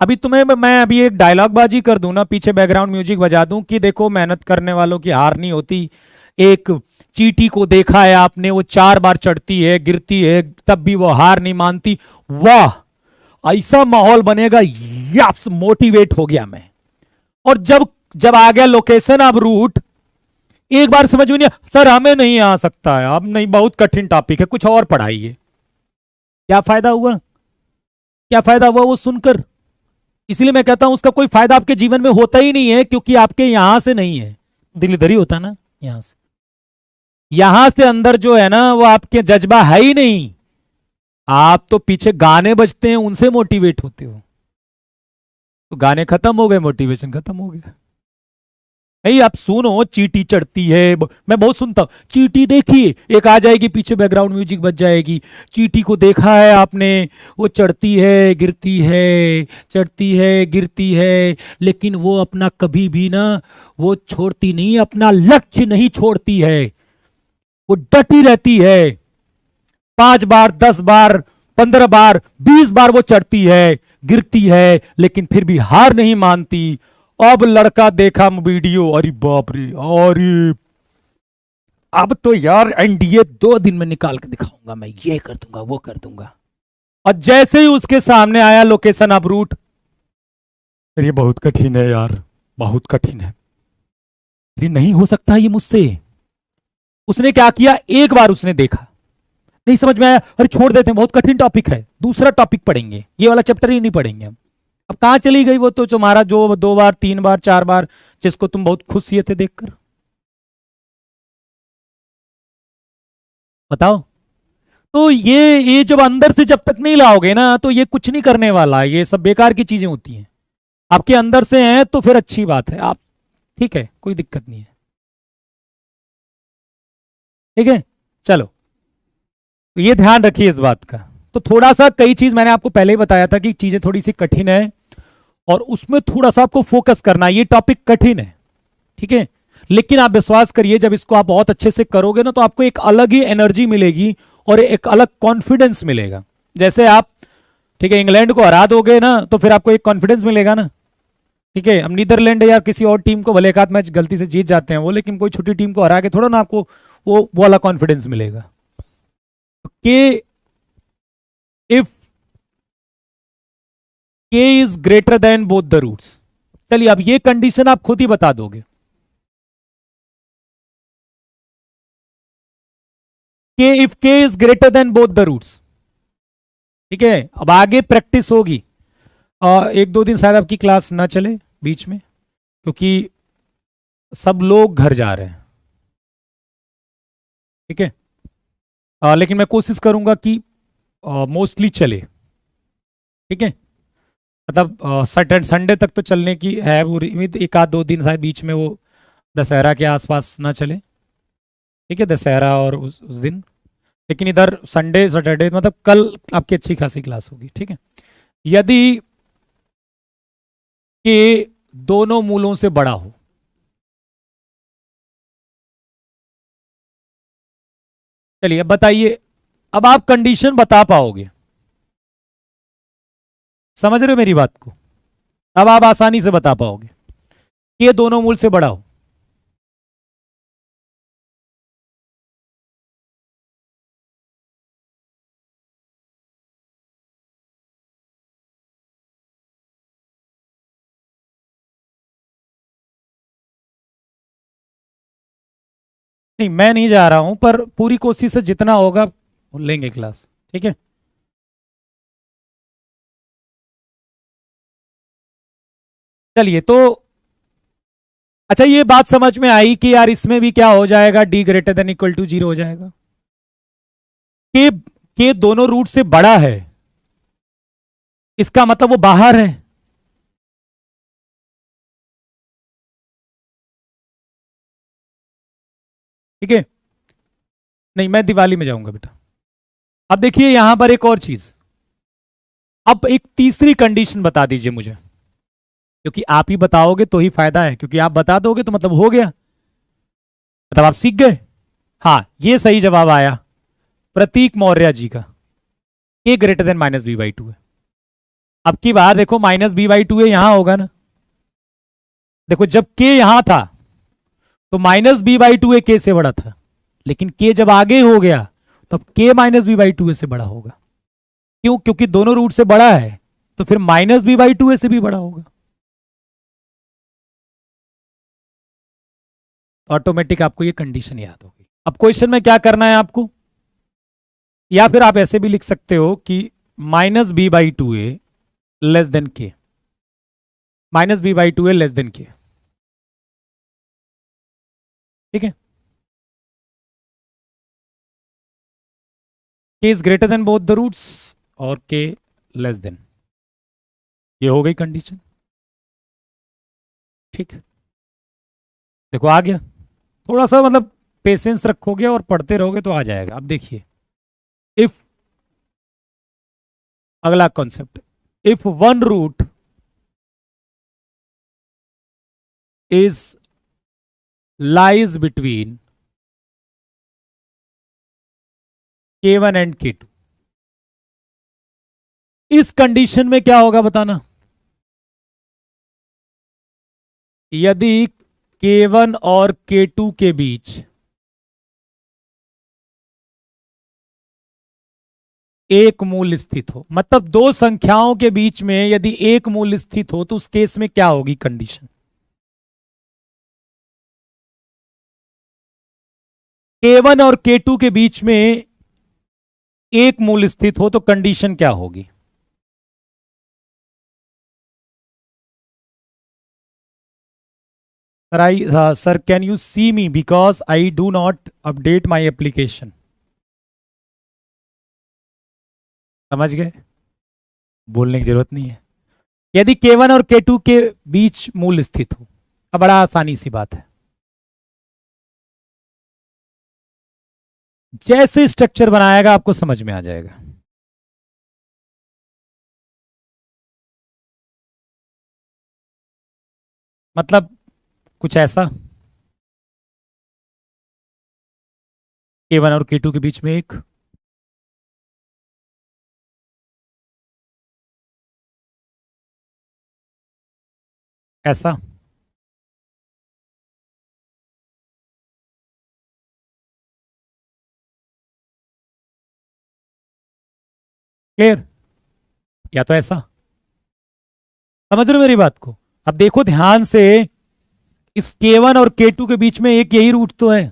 अभी तुम्हें मैं अभी एक डायलॉग बाजी कर दूं ना, पीछे बैकग्राउंड म्यूजिक बजा दूं कि देखो मेहनत करने वालों की हार नहीं होती। एक चींटी को देखा है आपने, वो 4 बार चढ़ती है, गिरती है, तब भी वो हार नहीं मानती। वाह, ऐसा माहौल बनेगा, यस मोटिवेट हो गया मैं। और जब जब आ गया लोकेशन ऑफ रूट, एक बार समझ में नहीं सर हमें नहीं आ सकता है, अब नहीं, बहुत कठिन टॉपिक है, कुछ और पढ़ाइए। क्या फायदा हुआ? क्या फायदा हुआ वो सुनकर? इसलिए मैं कहता हूं उसका कोई फायदा आपके जीवन में होता ही नहीं है, क्योंकि आपके यहां से नहीं है, दिल इधर ही होता ना, यहां से अंदर जो है ना वो आपके जज्बा है ही नहीं। आप तो पीछे गाने बजते हैं उनसे मोटिवेट होते हो, तो गाने खत्म हो गए, मोटिवेशन खत्म हो गया। नहीं आप सुनो, चींटी चढ़ती है, मैं बहुत सुनता हूं, चींटी देखिए, एक आ जाएगी पीछे बैकग्राउंड म्यूजिक बज जाएगी, चींटी को देखा है आपने, वो चढ़ती है गिरती है, चढ़ती है गिरती है, लेकिन वो अपना कभी भी ना, वो छोड़ती नहीं, अपना लक्ष्य नहीं छोड़ती है, वो डटी रहती है। 5 बार 10 बार 15 बार 20 बार वो चढ़ती है, गिरती है, लेकिन फिर भी हार नहीं मानती। अब लड़का देखा वीडियो, अरे बाप रे, अरे अब तो यार एनडीए 2 दिन में निकाल के दिखाऊंगा, मैं ये कर दूंगा वो कर दूंगा। और जैसे ही उसके सामने आया लोकेशन ऑफ रूट, ये बहुत कठिन है यार, बहुत कठिन है, ये नहीं हो सकता ये मुझसे। उसने क्या किया, एक बार उसने देखा, नहीं समझ में आया, अरे छोड़ देते हैं, बहुत कठिन टॉपिक है, दूसरा टॉपिक पढ़ेंगे, ये वाला चैप्टर ही नहीं पढ़ेंगे हम। अब कहां चली गई वो, तो तुम्हारा जो 2 बार 3 बार 4 बार, जिसको तुम बहुत खुश हुए थे देखकर, बताओ। तो ये जब अंदर से जब तक नहीं लाओगे ना, तो ये कुछ नहीं करने वाला, ये सब बेकार की चीजें होती हैं। आपके अंदर से हैं तो फिर अच्छी बात है, आप ठीक है, कोई दिक्कत नहीं है, ठीक है। चलो, तो ये ध्यान रखिए इस बात का। तो थोड़ा सा, कई चीज मैंने आपको पहले ही बताया था कि चीजें थोड़ी सी कठिन है, और उसमें थोड़ा सा आपको फोकस करना है, ये टॉपिक कठिन है, ठीक है। लेकिन आप विश्वास करिए, जब इसको आप बहुत अच्छे से करोगे ना, तो आपको एक अलग ही एनर्जी मिलेगी और एक अलग कॉन्फिडेंस मिलेगा। जैसे आप, ठीक है, इंग्लैंड को हरा दोगे ना, तो फिर आपको एक कॉन्फिडेंस मिलेगा ना, ठीक है। अब नीदरलैंड या किसी और टीम को भले एक आध मैच गलती से जीत जाते हैं वो, लेकिन कोई छोटी टीम को हरा के थोड़ा ना आपको वो वाला कॉन्फिडेंस मिलेगा कि if k is greater than both the roots. चलिए अब ये कंडीशन आप खुद ही बता दोगे कि if k is greater than both the roots, ठीक है। अब आगे प्रैक्टिस होगी, 1-2 दिन शायद आपकी क्लास ना चले बीच में, क्योंकि सब लोग घर जा रहे हैं, ठीक है। लेकिन मैं कोशिश करूंगा कि मोस्टली चले, ठीक है। मतलब सैटरडे संडे तक तो चलने की है पूरी उम्मीद, 1-2 दिन शायद बीच में वो दशहरा के आसपास ना चले, ठीक है, दशहरा और उस दिन। लेकिन इधर संडे सैटरडे मतलब कल आपकी अच्छी खासी क्लास होगी, ठीक है। यदि के दोनों मूलों से बड़ा हो, चलिए अब बताइए, अब आप कंडीशन बता पाओगे, समझ रहे हो मेरी बात को? अब आप आसानी से बता पाओगे कि ये दोनों मूल से बड़ा हो। नहीं मैं नहीं जा रहा हूं, पर पूरी कोशिश से जितना होगा लेंगे क्लास, ठीक है। चलिए तो, अच्छा ये बात समझ में आई कि यार इसमें भी क्या हो जाएगा, d greater than equal to 0 हो जाएगा, के दोनों रूट से बड़ा है, इसका मतलब वो बाहर है, ठीक है। नहीं, मैं दिवाली में जाऊंगा बेटा। अब देखिए यहां पर एक और चीज, अब एक तीसरी कंडीशन बता दीजिए मुझे, क्योंकि आप ही बताओगे तो ही फायदा है, क्योंकि आप बता दोगे तो मतलब हो गया, मतलब आप सीख गए। हाँ, ये सही जवाब आया प्रतीक मौर्य जी का, के ग्रेटर देन -b/2 है। अब की बार देखो -b/2 है, यहां होगा ना। देखो जब के यहां था तो -b/2 है, के से बड़ा था, लेकिन के जब आगे हो गया तब के -b/2 से बड़ा होगा। क्यों? क्योंकि दोनों रूट से बड़ा है, तो फिर -b/2 से भी बड़ा होगा। ऑटोमेटिक आपको ये कंडीशन याद होगी। अब क्वेश्चन में क्या करना है आपको, या फिर आप ऐसे भी लिख सकते हो कि -b/2 लेस देन के, -b/2 लेस देन के, ठीक है। K is greater than both the roots और के लेस देन, ये हो गई कंडीशन, ठीक। देखो आ गया, थोड़ा सा मतलब पेशेंस रखोगे और पढ़ते रहोगे तो आ जाएगा। अब देखिए, इफ, अगला concept, if one root is lies between k1 and k2, इस कंडीशन में क्या होगा बताना। यदि k1 और k2 के बीच एक मूल स्थित हो, मतलब दो संख्याओं के बीच में यदि एक मूल स्थित हो, तो उस केस में क्या होगी कंडीशन। k1 और k2 के बीच में एक मूल स्थित हो तो कंडीशन क्या होगी। Sir can you see me because I do not update my application. समझ गए, बोलने की जरूरत नहीं है। यदि k1 और k2 के बीच मूल स्थित हो, अब बड़ा आसानी सी बात है, जैसे स्ट्रक्चर बनाएगा आपको समझ में आ जाएगा। मतलब कुछ ऐसा, k1 और k2 के बीच में एक, ऐसा, क्लियर, या तो ऐसा। समझ रहे हो मेरी बात को। अब देखो ध्यान से, इस k1 और k2 के बीच में एक यही रूट तो है,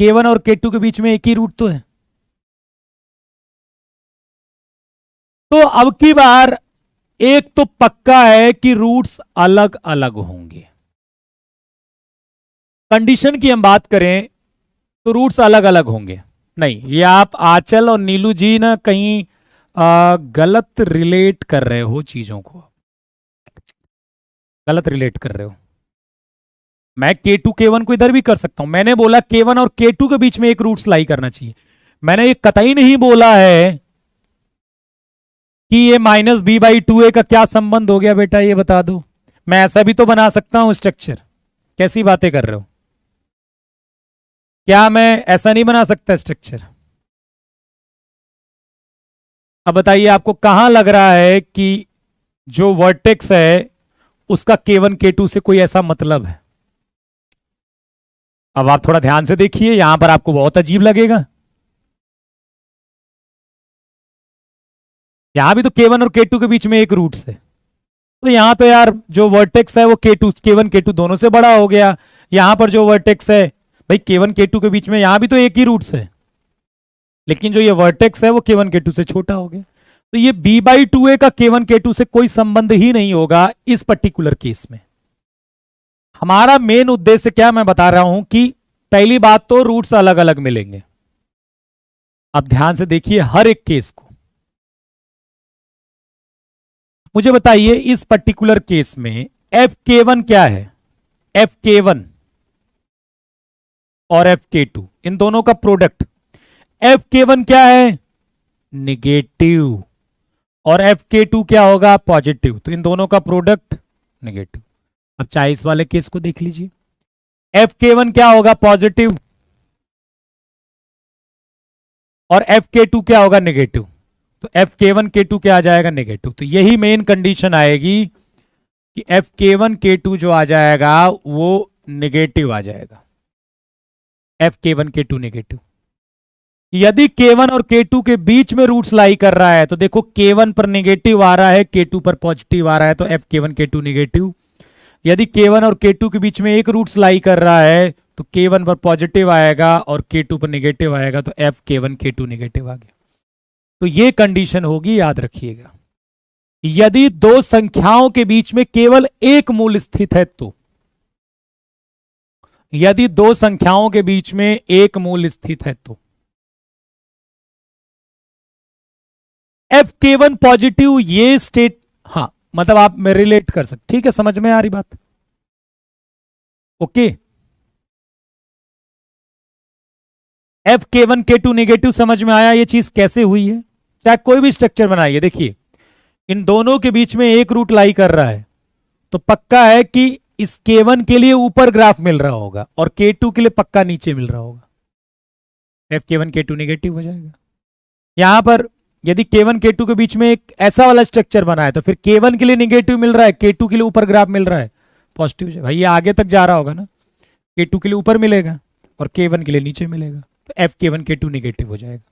k1 और k2 के बीच में एक ही रूट तो है। तो अब की बार एक तो पक्का है कि रूट्स अलग अलग होंगे। कंडीशन की हम बात करें तो रूट्स अलग अलग होंगे। नहीं, ये आप आंचल और नीलू जी ना कहीं गलत रिलेट कर रहे हो चीजों को, गलत रिलेट कर रहे हो। मैं k2 k1 को इधर भी कर सकता हूं। मैंने बोला k1 और k2 के बीच में एक रूट्स लाई करना चाहिए। मैंने ये कतई नहीं बोला है कि ये -b/2 का क्या संबंध हो गया बेटा, ये बता दो। मैं ऐसा भी तो बना सकता हूं स्ट्रक्चर। कैसी बातें कर रहे हो, क्या मैं ऐसा नहीं बना सकता स्ट्रक्चर। अब बताइए आपको कहां लग रहा है कि जो वर्टेक्स है उसका k1 k2 से कोई ऐसा मतलब है। अब आप थोड़ा ध्यान से देखिए, यहां पर आपको बहुत अजीब लगेगा। यहां भी तो k1 और k2 के बीच में एक रूट है, तो यहां तो यार जो वर्टेक्स है वो k1 k2 दोनों से बड़ा हो गया। यहां पर जो वर्टेक्स है भाई k1 k2 के बीच में, यहां भी तो एक ही रूट्स है, लेकिन जो ये वर्टेक्स है वो k1 k2 से छोटा हो गया। तो ये b/2 का k1 k2 से कोई संबंध ही नहीं होगा इस पर्टिकुलर केस में। हमारा मेन उद्देश्य क्या मैं बता रहा हूं कि पहली बात तो रूट्स अलग अलग मिलेंगे। अब ध्यान से देखिए हर एक केस को, मुझे बताइए इस पर्टिकुलर केस में fk1 क्या है। fk1 और fk2 इन दोनों का प्रोडक्ट, Fk1 क्या है? निगेटिव। और Fk2 क्या होगा? पॉजिटिव। तो इन दोनों का प्रोडक्ट निगेटिव। अब चाहे इस वाले केस को देख लीजिए, Fk1 क्या होगा? पॉजिटिव, और Fk2 क्या होगा? नेगेटिव। तो Fk1 K2 क्या आ जाएगा? नेगेटिव। तो यही मेन कंडीशन आएगी कि Fk1 K2 जो आ जाएगा वो नेगेटिव आ जाएगा। Fk1 K2 negative. यदि K1 और K2 के बीच में रूट्स लाई कर रहा है, तो देखो K1 पर नेगेटिव आ रहा है, K2 पर पॉजिटिव आ रहा है, तो Fk1 K2 नेगेटिव। यदि K1 और K2 के बीच में एक रूट्स लाई कर रहा है, तो K1 पर पॉजिटिव आएगा और K2 पर नेगेटिव आएगा, तो Fk1 K2 नेगेटिव आ गया। तो ये कंडीशन होगी, याद रखिएगा। यदि दो संख्याओं के बीच में केवल एक मूल स्थित है तो, यदि दो संख्याओं के बीच में एक मूल स्थित है तो Fk1 पॉजिटिव, ये स्टेट, हाँ मतलब आप में रिलेट कर सकते, ठीक है, समझ में आ रही बात? ओके। Fk1 K2 नेगेटिव समझ में आया ये चीज कैसे हुई है? चाहे कोई भी स्ट्रक्चर बनाइए, देखिए इन दोनों के बीच में एक रूट लाई कर रहा है, तो पक्का है कि इस K1 के लिए ऊपर ग्राफ मिल रहा होगा और K2 के लिए पक्का नीचे मिल रहा होगा। Fk1 K2 नेगेटिव हो जाएगा। यहां पर यदि K1 K2 के बीच में एक ऐसा वाला स्ट्रक्चर बना है, तो फिर K1 के लिए नेगेटिव मिल रहा है, K2 के लिए ऊपर ग्राफ मिल रहा है, पॉजिटिव। भाई ये आगे तक जा रहा होगा ना, K2 के लिए ऊपर मिलेगा और K1 के लिए नीचे मिलेगा, तो Fk1 K2 नेगेटिव हो जाएगा।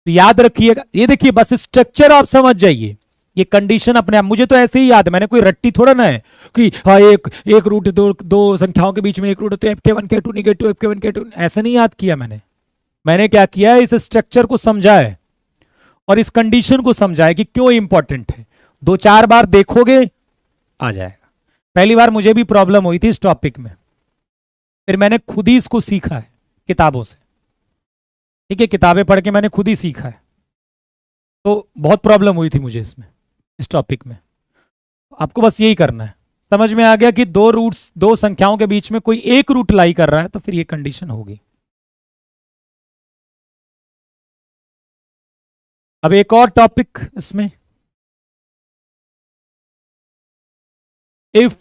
तो याद रखिएगा, ये देखिए बस स्ट्रक्चर आप समझ जाइए, ये कंडीशन अपने आप, मुझे तो ऐसे ही याद है, मैंने कोई रट्टी थोड़ा ना है कि हाँ एक रूट, दो संख्याओं के बीच में एक रूट है तो Fk1 K2 negative, Fk1 K2, ऐसे नहीं याद किया मैंने क्या किया है, इस स्ट्रक्चर को समझा है और इस कंडीशन को समझा है कि क्यों इंपॉर्टेंट है। दो चार बार देखोगे आ जाएगा। पहली बार मुझे भी प्रॉब्लम हुई थी इस टॉपिक में, फिर मैंने खुद ही इसको सीखा है किताबों से, ठीक है, किताबें पढ़ के मैंने खुद ही सीखा है, तो बहुत प्रॉब्लम हुई थी मुझे इसमें, इस टॉपिक में। आपको बस यही करना है, समझ में आ गया कि दो रूट्स, दो संख्याओं के बीच में कोई एक रूट लाई कर रहा है, तो फिर ये कंडीशन होगी। अब एक और टॉपिक इसमें, if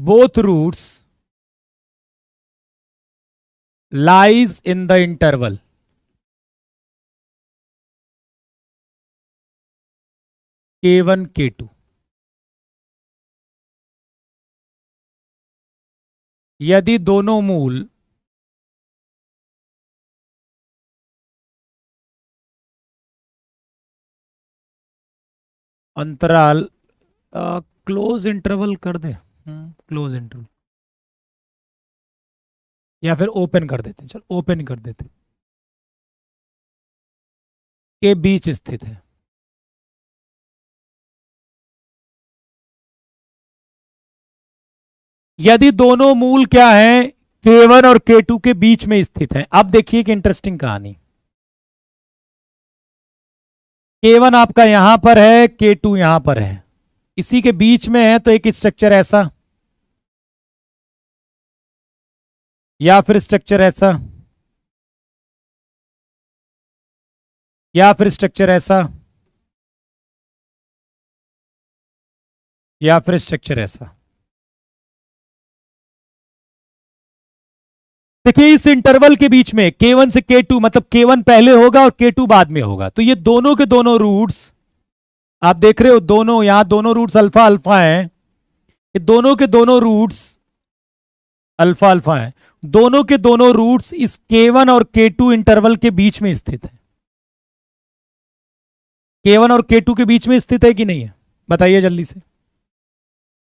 both roots lies in the interval K1 K2, यदि दोनों मूल अंतराल, क्लोज इंटरवल कर दे, क्लोज इंटरवल, या फिर ओपन कर देते, चल ओपन कर देते, के बीच स्थित है। यदि दोनों मूल क्या हैं, K1 और K2 के बीच में स्थित है। अब देखिए कि इंटरेस्टिंग कहानी, K1 आपका यहां पर है, K2 यहां पर है, इसी के बीच में है, तो एक स्ट्रक्चर ऐसा, या फिर स्ट्रक्चर ऐसा, या फिर स्ट्रक्चर ऐसा, या फिर स्ट्रक्चर ऐसा। देखिए इस इंटरवल के बीच में K1 से K2, मतलब K1 पहले होगा और K2 बाद में होगा, तो ये दोनों के दोनों रूट्स आप देख रहे हो, दोनों यहां दोनों रूट्स अल्फा अल्फा हैं, ये दोनों के दोनों रूट्स अल्फा अल्फा हैं, दोनों के दोनों रूट्स इस K1 और K2 इंटरवल के बीच में स्थित है। K1 और K2 के बीच में स्थित है कि नहीं है, बताइए जल्दी से।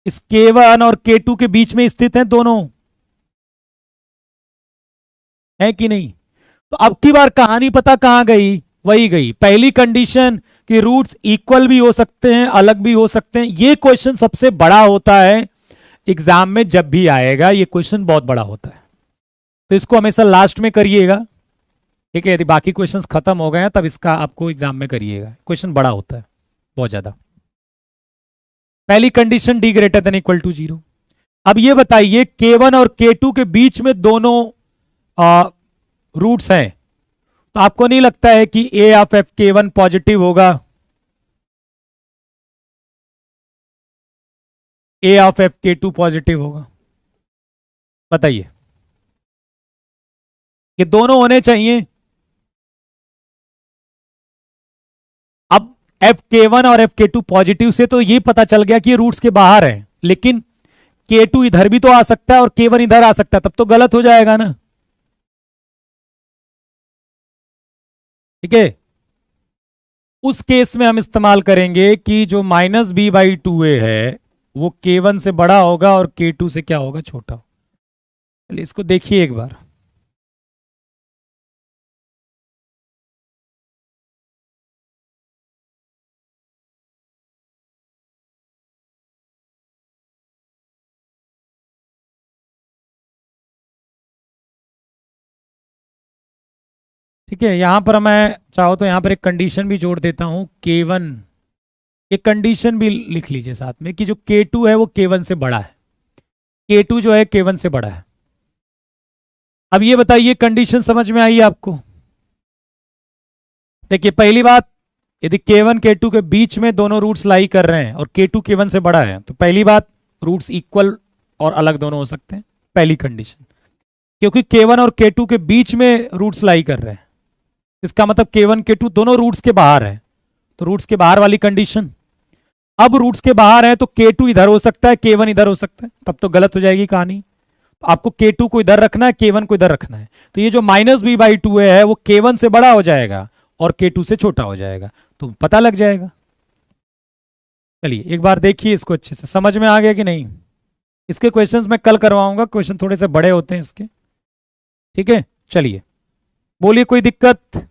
इस K1 और K2 के बीच में स्थित हैं दोनों, है कि नहीं? तो अब की बार कहानी पता कहां गई, वही गई पहली कंडीशन कि रूट्स इक्वल भी हो सकते हैं, अलग भी हो सकते हैं। ये क्वेश्चन सबसे बड़ा होता है एग्जाम में, जब भी आएगा ये क्वेश्चन बहुत बड़ा होता है, तो इसको हमेशा लास्ट में करिएगा, ठीक है। यदि बाकी क्वेश्चंस खत्म हो गए हैं तब इसका आपको एग्जाम में करिएगा, क्वेश्चन बड़ा होता है बहुत ज्यादा। पहली condition d greater than equal to 0, अब ये बताइए K1 और K2 के बीच में दोनों रूट्स हैं, तो आपको नहीं लगता है कि A of F K1 positive होगा, A of F K2 positive होगा? बताइए, ये दोनों होने चाहिए। अब एफ K1 और एफ K2 पॉजिटिव से तो ये पता चल गया कि ये रूट्स के बाहर है, लेकिन K2 इधर भी तो आ सकता है और K1 इधर आ सकता है, तब तो गलत हो जाएगा ना। ठीक है, उस केस में हम इस्तेमाल करेंगे कि जो -b/2a है वो K1 से बड़ा होगा और K2 से क्या होगा, छोटा। चलिए इसको देखिए एक बार। ठीक है, यहां पर मैं चाहो तो यहां पर एक कंडीशन भी जोड़ देता हूं, K1, एक कंडीशन भी लिख लीजिए साथ में कि जो K2 है वो K1 से बड़ा है, K2 जो है K1 से बड़ा है। अब ये बताइए कंडीशन समझ में आई आपको? देखिए पहली बात, यदि K1 K2 के बीच में दोनों रूट्स लाई कर रहे हैं और K2 K1 से बड़ा है, तो पहली बात, रूट्स इक्वल और अलग दोनों हो सकते हैं, पहली कंडीशन। क्योंकि K1 और K2 के बीच में रूट्स लाई कर रहे हैं, इसका मतलब K1 K2 दोनों रूट्स के बाहर है, तो रूट्स के बाहर वाली कंडीशन। अब रूट्स के बाहर है तो K2 इधर हो सकता है, K1 इधर हो सकता है, तब तो गलत हो जाएगी कहानी। तो आपको K2 को इधर रखना है, K1 को इधर रखना है, तो ये जो -b/2 है वो K1 से बड़ा हो जाएगा और K2 से छोटा हो जाएगा, तो पता लग जाएगा। चलिए एक बार देखिए इसको, अच्छे से समझ में आ गया कि नहीं? इसके क्वेश्चंस मैं कल करवाऊंगा, क्वेश्चन थोड़े से बड़े होते हैं इसके। ठीक है, चलिए बोलिए, कोई दिक्कत?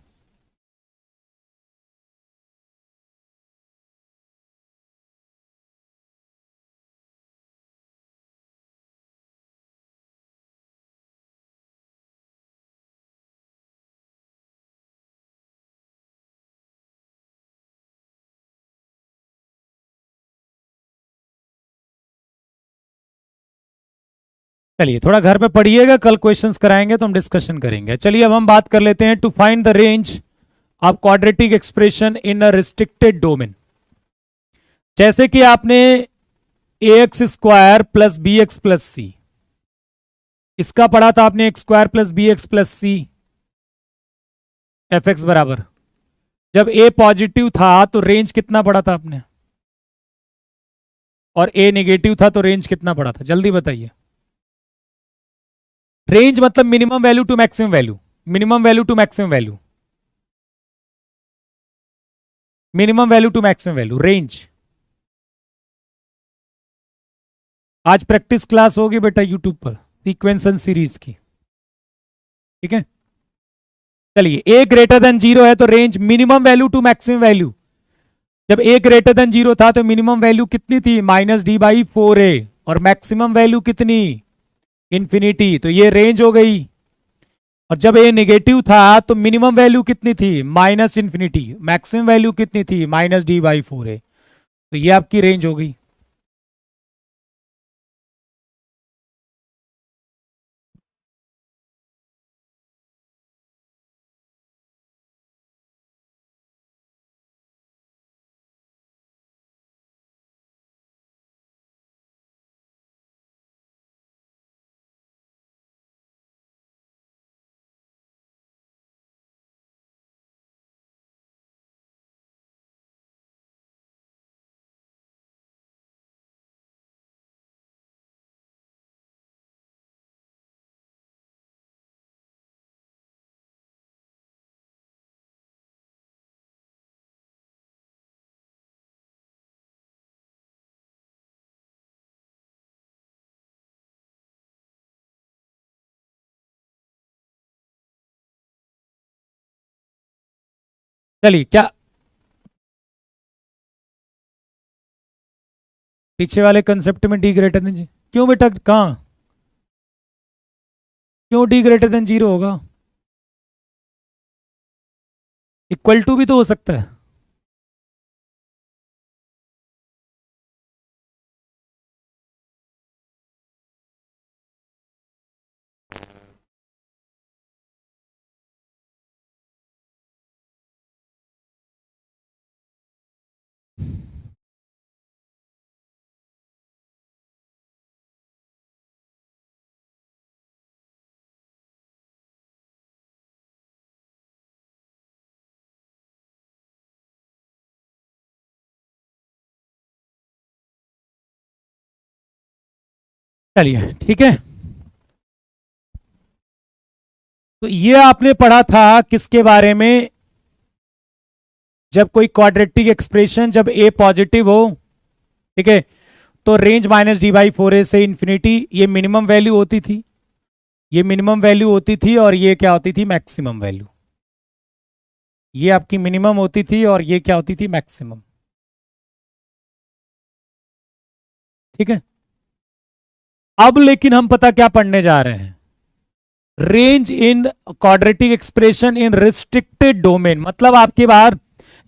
चलिए थोड़ा घर पे पढ़िएगा, कल क्वेश्चंस कराएंगे तो हम डिस्कशन करेंगे। चलिए अब हम बात कर लेते हैं, to find the range of quadratic expression in a restricted domain. जैसे कि आपने ax² प्लस bx प्लस सी, इसका पढ़ा था आपने, x² प्लस bx प्लस सी fx बराबर, जब a पॉजिटिव था तो रेंज कितना पढ़ा था आपने, और a नेगेटिव था तो रेंज कितना पढ़ा था, जल्दी बताइए। रेंज मतलब minimum value to maximum value, minimum value to maximum value, minimum value to maximum value, range. आज प्रैक्टिस क्लास होगी बेटा यूट्यूब पर, सीक्वेंस सीरीज की। ठीक है, चलिए a ग्रेटर देन 0 है तो range minimum value to maximum value, जब a ग्रेटर देन 0 था तो मिनिमम वैल्यू कितनी थी, -d/4a, और मैक्सिमम वैल्यू कितनी, इंफिनिटी, तो ये रेंज हो गई। और जब a नेगेटिव था तो मिनिमम वैल्यू कितनी थी, -इंफिनिटी, मैक्सिमम वैल्यू कितनी थी, -d/4a, तो ये आपकी रेंज हो गई। चलिए क्या पीछे वाले कंसेप्ट में डी ग्रेटर देन, क्यों बेटा, कहां, क्यों डी ग्रेटर देन 0 होगा, इक्वल टू भी तो हो सकता है। चलिए ठीक है। तो ये आपने पढ़ा था किसके बारे में, जब कोई क्वाड्रेटिक एक्सप्रेशन जब ए पॉजिटिव हो, ठीक है, तो रेंज -d/4a से इंफिनिटी, ये मिनिमम वैल्यू होती थी, ये मिनिमम वैल्यू होती थी, और ये क्या होती थी, मैक्सिमम वैल्यू। ये आपकी मिनिमम होती थी और ये क्या होती थी, मैक्सिमम। ठीक है। अब लेकिन हम पता क्या पढ़ने जा रहे हैं, रेंज इन क्वाड्रेटिक एक्सप्रेशन इन रिस्ट्रिक्टेड डोमेन। मतलब आपके बाहर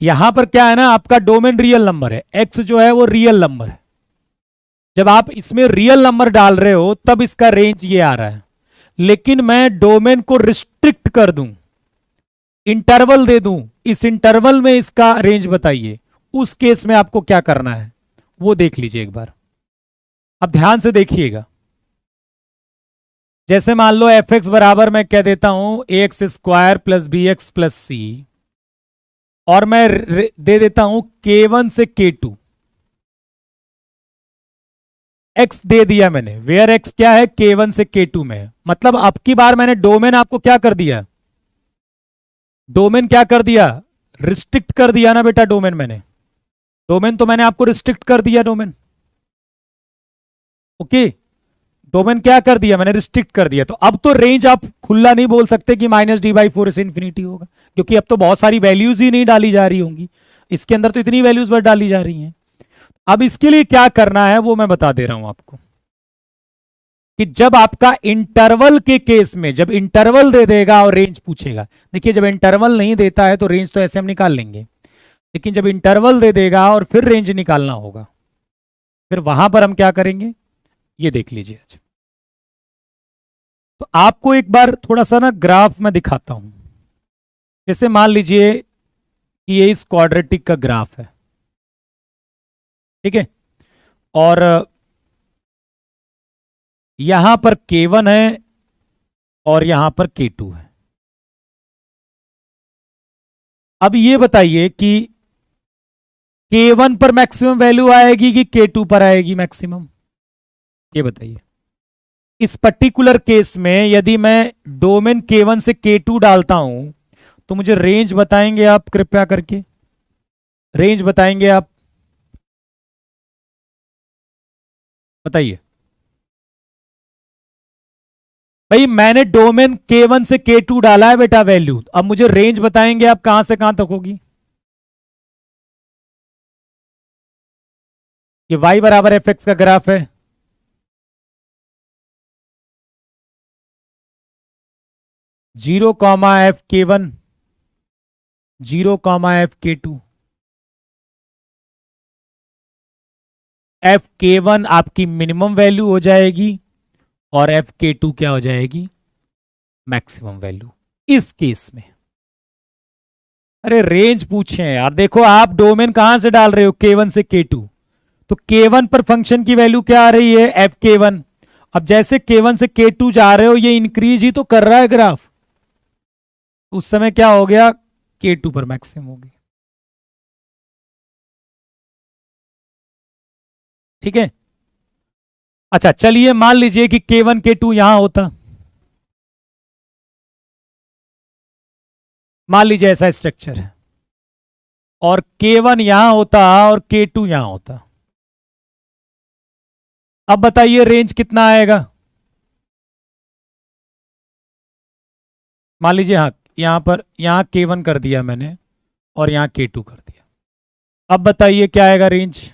यहां पर क्या है ना, आपका डोमेन रियल नंबर है, एक्स जो है वो रियल नंबर है। जब आप इसमें रियल नंबर डाल रहे हो तब इसका रेंज ये आ रहा है, लेकिन मैं डोमेन को रिस्ट्रिक्ट कर दूं, इंटरवल दे दूं, इस इंटरवल में इसका रेंज बताइए, उस केस में आपको क्या करना है वो देख लीजिए एक बार। अब ध्यान से देखिएगा, जैसे मान लो एफ एक्स बराबर मैं कह देता हूं ax² + bx + c, और मैं दे देता हूं k1 से k2। x दे दिया मैंने, वेयर x क्या है, k1 से k2 में। मतलब अब की बार मैंने डोमेन आपको क्या कर दिया, डोमेन क्या कर दिया, रिस्ट्रिक्ट कर दिया ना बेटा। डोमेन मैंने, डोमेन तो मैंने आपको रिस्ट्रिक्ट कर दिया, डोमेन ओके, डोमेन क्या कर दिया मैंने, रिस्ट्रिक्ट कर दिया। तो अब तो रेंज आप खुला नहीं बोल सकते कि -d/4 से इंफिनिटी होगा, क्योंकि अब तो बहुत सारी वैल्यूज ही नहीं डाली जा रही होंगी, इसके अंदर तो इतनी वैल्यूज बस डाली जा रही हैं। अब इसके लिए क्या करना है वो मैं बता दे रहा हूं आपको, कि जब आपका इंटरवल के केस में, जब इंटरवल दे देगा और रेंज पूछेगा, देखिए जब इंटरवल नहीं देता है तो रेंज तो ऐसे हम निकाल लेंगे, लेकिन जब इंटरवल दे देगा और फिर रेंज निकालना होगा, फिर वहां पर हम क्या करेंगे ये देख लीजिए। तो आपको एक बार थोड़ा सा ना ग्राफ में दिखाता हूं। जैसे मान लीजिए कि ये इस क्वाड्रेटिक का ग्राफ है, ठीक है, और यहां पर k1 है और यहां पर k2 है। अब ये बताइए कि k1 पर मैक्सिमम वैल्यू आएगी कि k2 पर आएगी मैक्सिमम, ये बताइए। इस पर्टिकुलर केस में यदि मैं डोमेन k1 से k2 डालता हूं तो मुझे रेंज बताएंगे आप, कृपया करके रेंज बताएंगे आप, बताइए भाई। मैंने डोमेन k1 से k2 डाला है बेटा वैल्यू, अब मुझे रेंज बताएंगे आप कहां से कहां तक होगी। ये y बराबर एफ एक्स का ग्राफ है, 0,f(k1), 0,f(k2). f(k1) आपकी मिनिमम वैल्यू हो जाएगी और f(k2) क्या हो जाएगी, मैक्सिमम वैल्यू इस केस में। अरे रेंज पूछे यार, देखो आप डोमेन कहां से डाल रहे हो, k1 से k2, तो k1 पर फंक्शन की वैल्यू क्या आ रही है, f(k1). अब जैसे k1 से k2 जा रहे हो ये इंक्रीज ही तो कर रहा है ग्राफ, उस समय क्या हो गया, k2 पर मैक्सिमम होगी। ठीक है। अच्छा चलिए मान लीजिए कि k1 k2 यहां होता, मान लीजिए ऐसा स्ट्रक्चर है, और k1 यहां होता और k2 यहां होता। अब बताइए रेंज कितना आएगा। मान लीजिए हाँ, यहां पर यहां k1 कर दिया मैंने और यहां k2 कर दिया, अब बताइए क्या आएगा रेंज।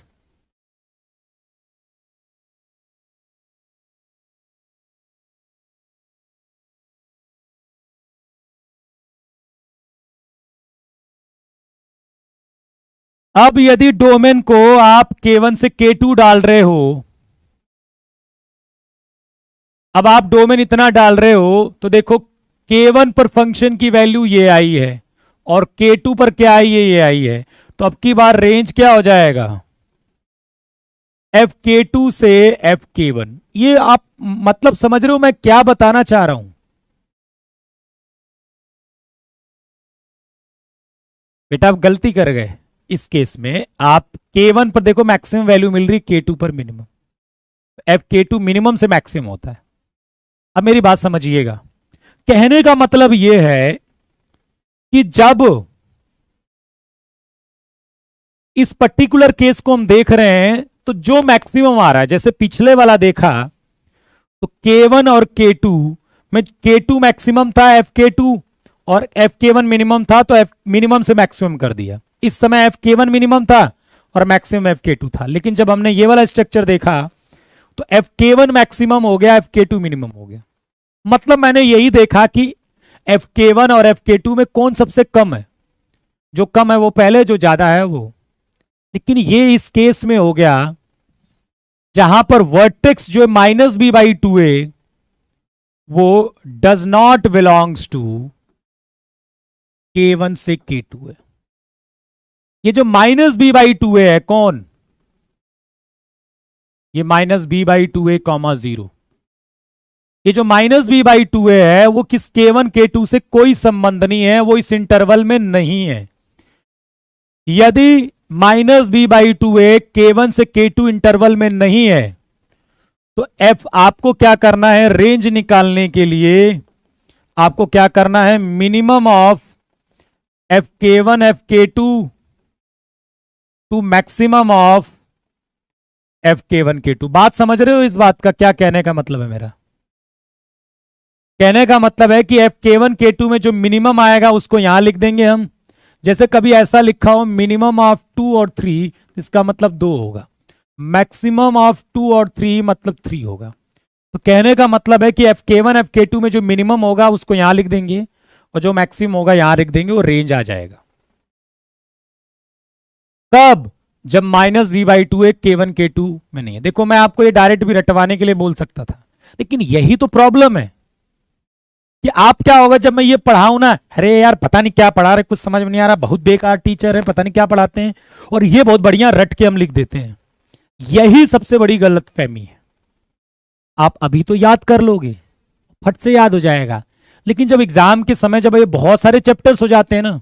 अब यदि डोमेन को आप k1 से k2 डाल रहे हो, अब आप डोमेन इतना डाल रहे हो तो देखो k1 पर फंक्शन की वैल्यू ये आई है और k2 पर क्या आई है, ये आई है, तो अब की बार रेंज क्या हो जाएगा, f(k2) से f(k1). ये आप मतलब समझ रहे हो मैं क्या बताना चाह रहा हूं। बेटा आप गलती कर गए, इस केस में आप k1 पर देखो मैक्सिमम वैल्यू मिल रही, k2 पर minimum. F k to minimum से मैक्सिमम होता है। अब मेरी बात समझिएगा, कहने का मतलब यह है कि जब इस पर्टिकुलर केस को हम देख रहे हैं तो जो मैक्सिमम आ रहा है, जैसे पिछले वाला देखा तो K1 और K2 में K2 मैक्सिमम था FK2 और FK1 मिनिमम था, तो F मिनिमम से मैक्सिमम कर दिया। इस समय FK1 मिनिमम था और मैक्सिमम FK2 था। लेकिन जब हमने ये वाला स्ट्रक्चर देखा तो FK1 मैक्सिमम हो गया, FK2 मिनिमम हो गया। मतलब मैंने यही देखा कि FK1 और FK2 में कौन सबसे कम है, जो कम है वो पहले, जो ज्यादा है वो। लेकिन ये इस केस में हो गया जहां पर वर्टेक्स जो -b/2a वो does not belongs to K1 से K2 है। ये जो -b/2a है कौन, ये -b/2a, 0। ये जो -b/2a है वो किस K1 K2 से कोई संबंध नहीं है, वो इस इंटरवल में नहीं है। यदि -b/2a K1 से K2 इंटरवल में नहीं है तो f आपको क्या करना है, रेंज निकालने के लिए आपको क्या करना है, minimum of FK1 FK2 to maximum of FK1 K2। बात समझ रहे हो इस बात का क्या कहने का मतलब है? मेरा कहने का मतलब है कि FK1 K2 में जो मिनिमम आएगा उसको यहां लिख देंगे हम। जैसे कभी ऐसा लिखा हो मिनिमम ऑफ 2 और 3, इसका मतलब 2 होगा, मैक्सिमम ऑफ 2 और 3 मतलब 3 होगा। तो कहने का मतलब है कि FK1 FK2 में जो मिनिमम होगा उसको यहां लिख देंगे और जो मैक्सिमम होगा यहां लिख देंगे, वो रेंज आ जाएगा। कब? जब -b/2a K1 K2 में नहीं है। देखो मैं आपको ये डायरेक्ट भी रटवाने के लिए बोल सकता था, लेकिन यही तो प्रॉब्लम है कि आप क्या होगा जब मैं ये पढ़ाऊं ना, अरे यार पता नहीं क्या पढ़ा रहे, कुछ समझ में नहीं आ रहा, बहुत बेकार टीचर है, पता नहीं क्या पढ़ाते हैं, और ये बहुत बढ़िया रट के हम लिख देते हैं। यही सबसे बड़ी गलतफहमी है। आप अभी तो याद कर लोगे, फट से याद हो जाएगा, लेकिन जब एग्जाम के समय जब ये बहुत सारे चैप्टर्स हो जाते हैं ना,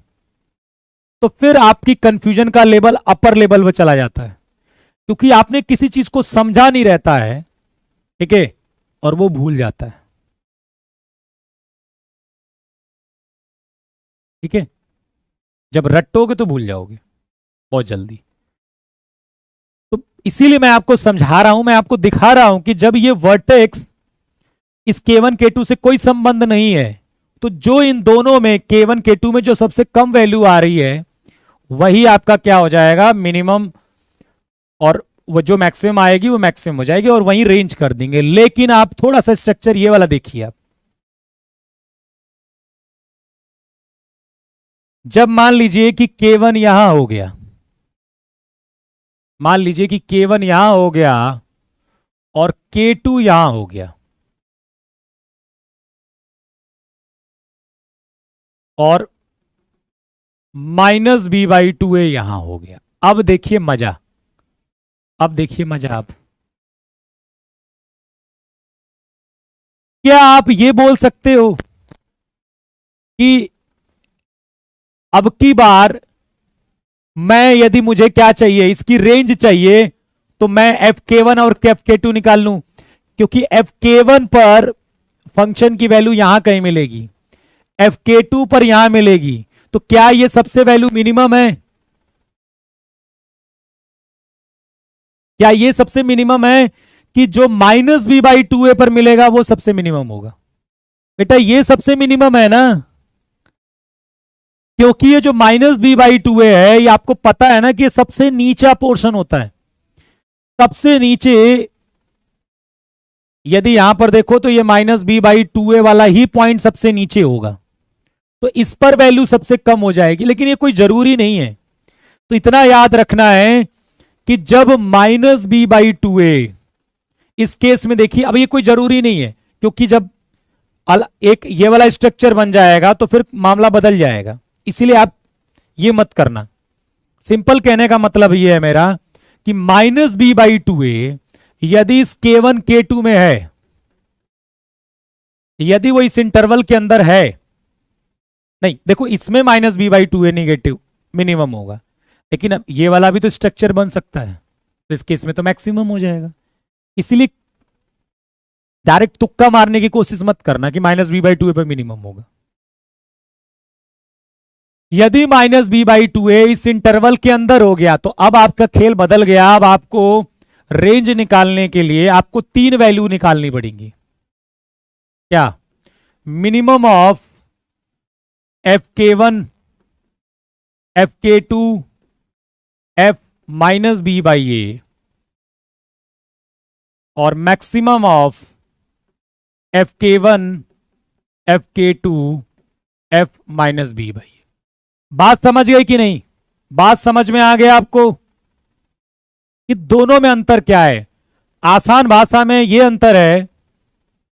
तो फिर आपकी कंफ्यूजन का लेवल अपर लेवल में चला जाता है, क्योंकि आपने किसी चीज को समझा नहीं रहता है, ठीक है, और वो भूल जाता है। ठीक है, जब रटोगे तो भूल जाओगे बहुत जल्दी। तो इसीलिए मैं आपको समझा रहा हूं, मैं आपको दिखा रहा हूं कि जब ये वर्टेक्स इस K1 K2 से कोई संबंध नहीं है, तो जो इन दोनों में K1 K2 में जो सबसे कम वैल्यू आ रही है वही आपका क्या हो जाएगा, मिनिमम, और वो जो मैक्सिमम आएगी वो मैक्सिमम हो जाएगी, और वहीं रेंज कर देंगे। लेकिन आप थोड़ा सा स्ट्रक्चर ये वाला देखिए आप, जब मान लीजिए कि K1 यहां हो गया, मान लीजिए कि K1 यहां हो गया और K2 यहां हो गया, और -b/2a यहां हो गया। अब देखिए मजा, अब देखिए मजा। आप क्या आप ये बोल सकते हो कि अब की बार मैं, यदि मुझे क्या चाहिए, इसकी रेंज चाहिए, तो मैं FK1 और FK2 निकाल लूं, क्योंकि FK1 पर फंक्शन की वैल्यू यहां कहीं मिलेगी, FK2 पर यहां मिलेगी, तो क्या ये सबसे वैल्यू मिनिमम है? क्या ये सबसे मिनिमम है कि जो -b/2a पर मिलेगा वो सबसे मिनिमम होगा? बेटा ये सबसे मिनिमम है ना, क्योंकि ये जो -b/2a है, ये आपको पता है ना कि ये सबसे नीचा पोर्शन होता है, सबसे नीचे। यदि यहां पर देखो तो ये -b/2a वाला ही पॉइंट सबसे नीचे होगा, तो इस पर वैल्यू सबसे कम हो जाएगी। लेकिन ये कोई जरूरी नहीं है, तो इतना याद रखना है कि जब -b/2a, इस केस में देखिए, अब ये कोई जरूरी नहीं है, क्योंकि जब एक ये वाला स्ट्रक्चर बन जाएगा तो फिर मामला बदल जाएगा, इसीलिए आप ये मत करना। सिंपल कहने का मतलब ये है मेरा कि -b/2a यदि इस K1 K2 में है, यदि वो इस इंटरवल के अंदर है, नहीं देखो इसमें -b/2a निगेटिव मिनिमम होगा, लेकिन अब ये वाला भी तो स्ट्रक्चर बन सकता है, तो इस केस में तो मैक्सिमम हो जाएगा। इसीलिए डायरेक्ट तुक्का मारने की कोशिश मत करना कि माइनस बी बाई टू ए पे मिनिमम होगा। यदि माइनस बी बाई टू ए इस इंटरवल के अंदर हो गया तो अब आपका खेल बदल गया। अब आपको रेंज निकालने के लिए आपको 3 वैल्यू निकालनी पड़ेंगी। क्या? Minimum of f k one, f k two, f minus b by a और maximum of f k one, f k two, f minus b by a. बात समझ गई कि नहीं? बात समझ में आ गया आपको कि दोनों में अंतर क्या है? आसान भाषा में यह अंतर है,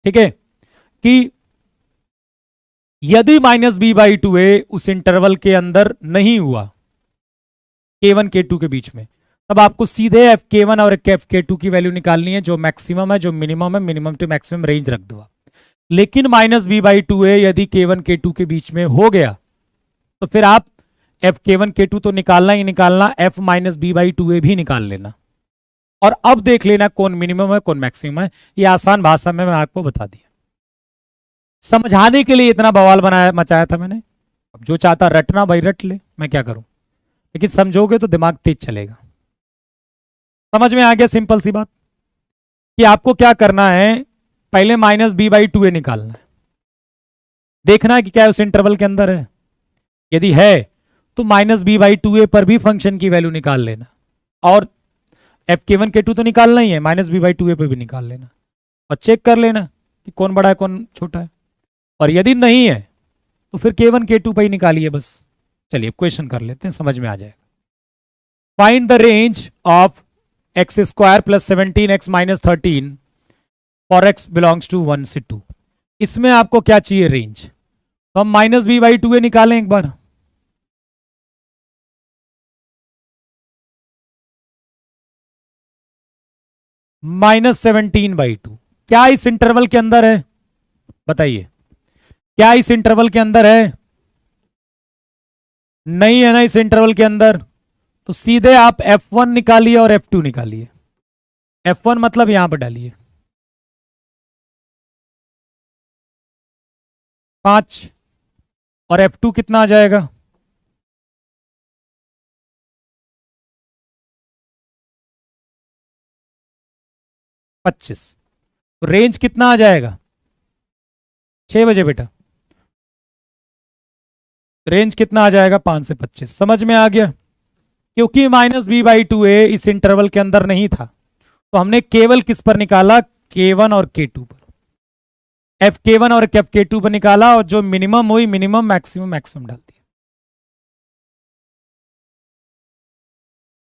ठीक है, कि यदि माइनस बी बाई टू ए उस इंटरवल के अंदर नहीं हुआ के वन के टू के बीच में, तब आपको सीधे एफ के वन और एफ के टू की वैल्यू निकालनी है, जो मैक्सिमम है, जो मिनिमम है, मिनिमम टू मैक्सिमम रेंज रख दो। लेकिन माइनस बी बाई टू ए यदि के वन के टू के बीच में हो गया तो फिर आप एफ के वन के टू तो निकालना ही निकालना, f minus b by two a भी निकाल लेना और अब देख लेना कौन मिनिमम है कौन मैक्सिमम है। ये आसान भाषा में मैं आपको बता दिया, समझाने के लिए इतना बवाल बनाया मचाया था मैंने। अब जो चाहता रटना भाई रट ले, मैं क्या करूं, लेकिन समझोगे तो दिमाग तेज चलेगा। समझ में आ गया? सिंपल सी बात कि आपको क्या करना है, पहले माइनस बी बाई टू ए निकालना है, देखना है कि क्या उस इंटरवल के अंदर है। यदि है तो माइनस बी बाई टू ए पर भी फंक्शन की वैल्यू निकाल लेना और एफ के वन के टू तो निकालना ही है, माइनस बी बाई टू ए पर भी निकाल लेना और चेक कर लेना कि कौन बड़ा है कौन छोटा है। और यदि नहीं है तो फिर के वन के टू पर ही निकालिए बस। चलिए क्वेश्चन कर लेते हैं, समझ में आ जाएगा। Find the range of x square plus 17x minus 13 for x belongs to 1 से 2। इसमें आपको क्या चाहिए? रेंज। तो हम माइनस बी बाई टू ए निकालें एक बार। माइनस 17/2 क्या इस इंटरवल के अंदर है? बताइए, क्या इस इंटरवल के अंदर है? नहीं है ना इस इंटरवल के अंदर, तो सीधे आप F1 निकालिए और F2 निकालिए। F1 मतलब यहां पर डालिए 5 और F2 कितना आ जाएगा? 25। तो रेंज कितना आ जाएगा? 6 बजे बेटा, रेंज कितना आ जाएगा? 5 से 25। समझ में आ गया? क्योंकि माइनस बी बाई टू ए इस इंटरवल के अंदर नहीं था तो हमने केवल किस पर निकाला? K1 और K2 पर। एफ K1 और एफ K2 पर निकाला और जो मिनिमम हुई मिनिमम, मैक्सिमम मैक्सिमम डाल दिया।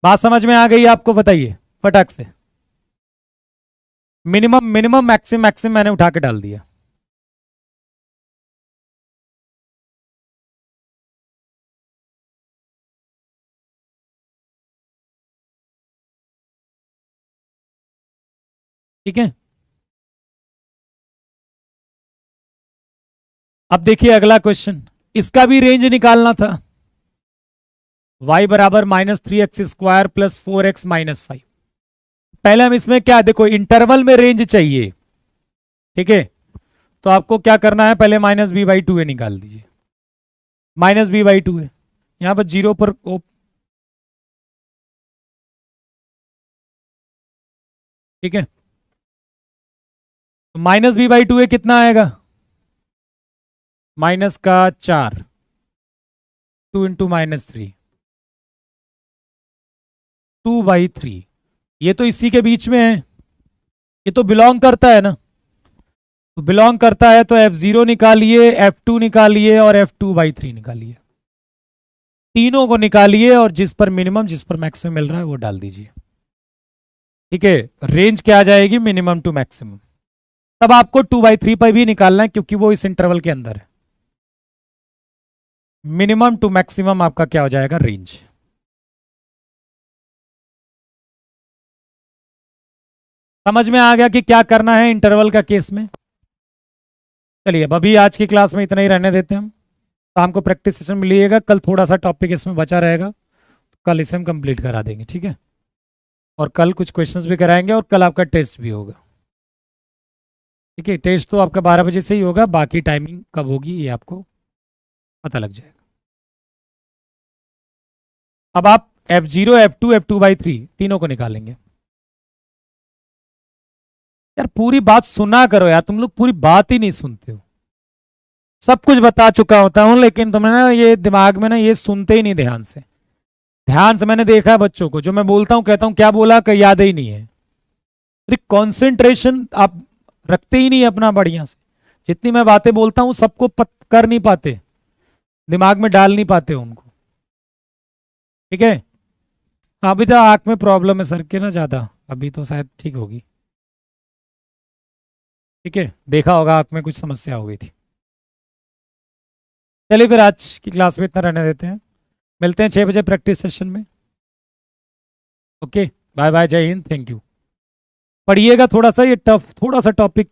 बात समझ में आ गई आपको? बताइए फटाक से। मिनिमम मिनिमम मैक्सिमम मैक्सिमम मैंने उठा के डाल दिया। ठीक है, अब देखिए अगला क्वेश्चन, इसका भी रेंज निकालना था। y बराबर -3x² प्लस 4x माइनस 5। पहले हम इसमें क्या, देखो इंटरवल में रेंज चाहिए, ठीक है, तो आपको क्या करना है, पहले माइनस बी बाई टू ए निकाल दीजिए। माइनस बी बाई टू ए यहां पर 0 पर ठीक है, तो माइनस बी बाई टू ए कितना आएगा? माइनस का 4, 2 इंटू -3, 2/3। ये तो इसी के बीच में है, ये तो बिलोंग करता है ना, तो बिलोंग करता है तो F0 निकालिए, F2 निकालिए और F2/3 निकालिए। तीनों को निकालिए और जिस पर मिनिमम जिस पर मैक्सिमम मिल रहा है वो डाल दीजिए। ठीक है, रेंज क्या आ जाएगी? Minimum to maximum. तब आपको 2/3 पर भी निकालना है क्योंकि वो इस इंटरवल के अंदर है। मिनिमम टू मैक्सिमम आपका क्या हो जाएगा? रेंज। समझ में आ गया कि क्या करना है इंटरवल का केस में? चलिए अब अभी आज की क्लास में इतना ही रहने देते हैं हम। शाम को प्रैक्टिस सेशन मिलिएगा, कल थोड़ा सा टॉपिक इसमें बचा रहेगा, कल इसे हम कंप्लीट करा देंगे, ठीक है। और कल कुछ क्वेश्चंस भी कराएंगे और कल आपका टेस्ट भी होगा। ठीक है, टेस्ट तो आपका 12 बजे से ही होगा, बाकी टाइमिंग कब होगी ये आपको पता लग जाएगा। अब आप F0 F2 F2/3 तीनों को निकालेंगे। यार पूरी बात सुना करो यार, तुम लोग पूरी बात ही नहीं सुनते हो। सब कुछ बता चुका होता हूं लेकिन तुमने ना ये दिमाग में ना ये सुनते ही नहीं ध्यान से। ध्यान से मैंने देखा है बच्चों को, जो मैं बोलता हूं कहता हूं क्या बोला कहीं याद ही नहीं है। अरे कंसंट्रेशन आप रखते ही नहीं अपना बढ़िया से। जितनी मैं बातें बोलता हूं सबको कर नहीं पाते, दिमाग में डाल नहीं पाते उनको। ठीक है, अभी तो आंख में प्रॉब्लम है सर के ना ज्यादा, अभी तो शायद ठीक होगी। ठीक है, देखा होगा आंख में कुछ समस्या हो गई थी। चलिए फिर आज की क्लास में इतना रहने देते हैं, मिलते हैं 6 बजे प्रैक्टिस सेशन में। ओके, बाय बाय, जय हिंद, थैंक यू। पढ़िएगा थोड़ा सा, ये टफ थोड़ा सा टॉपिक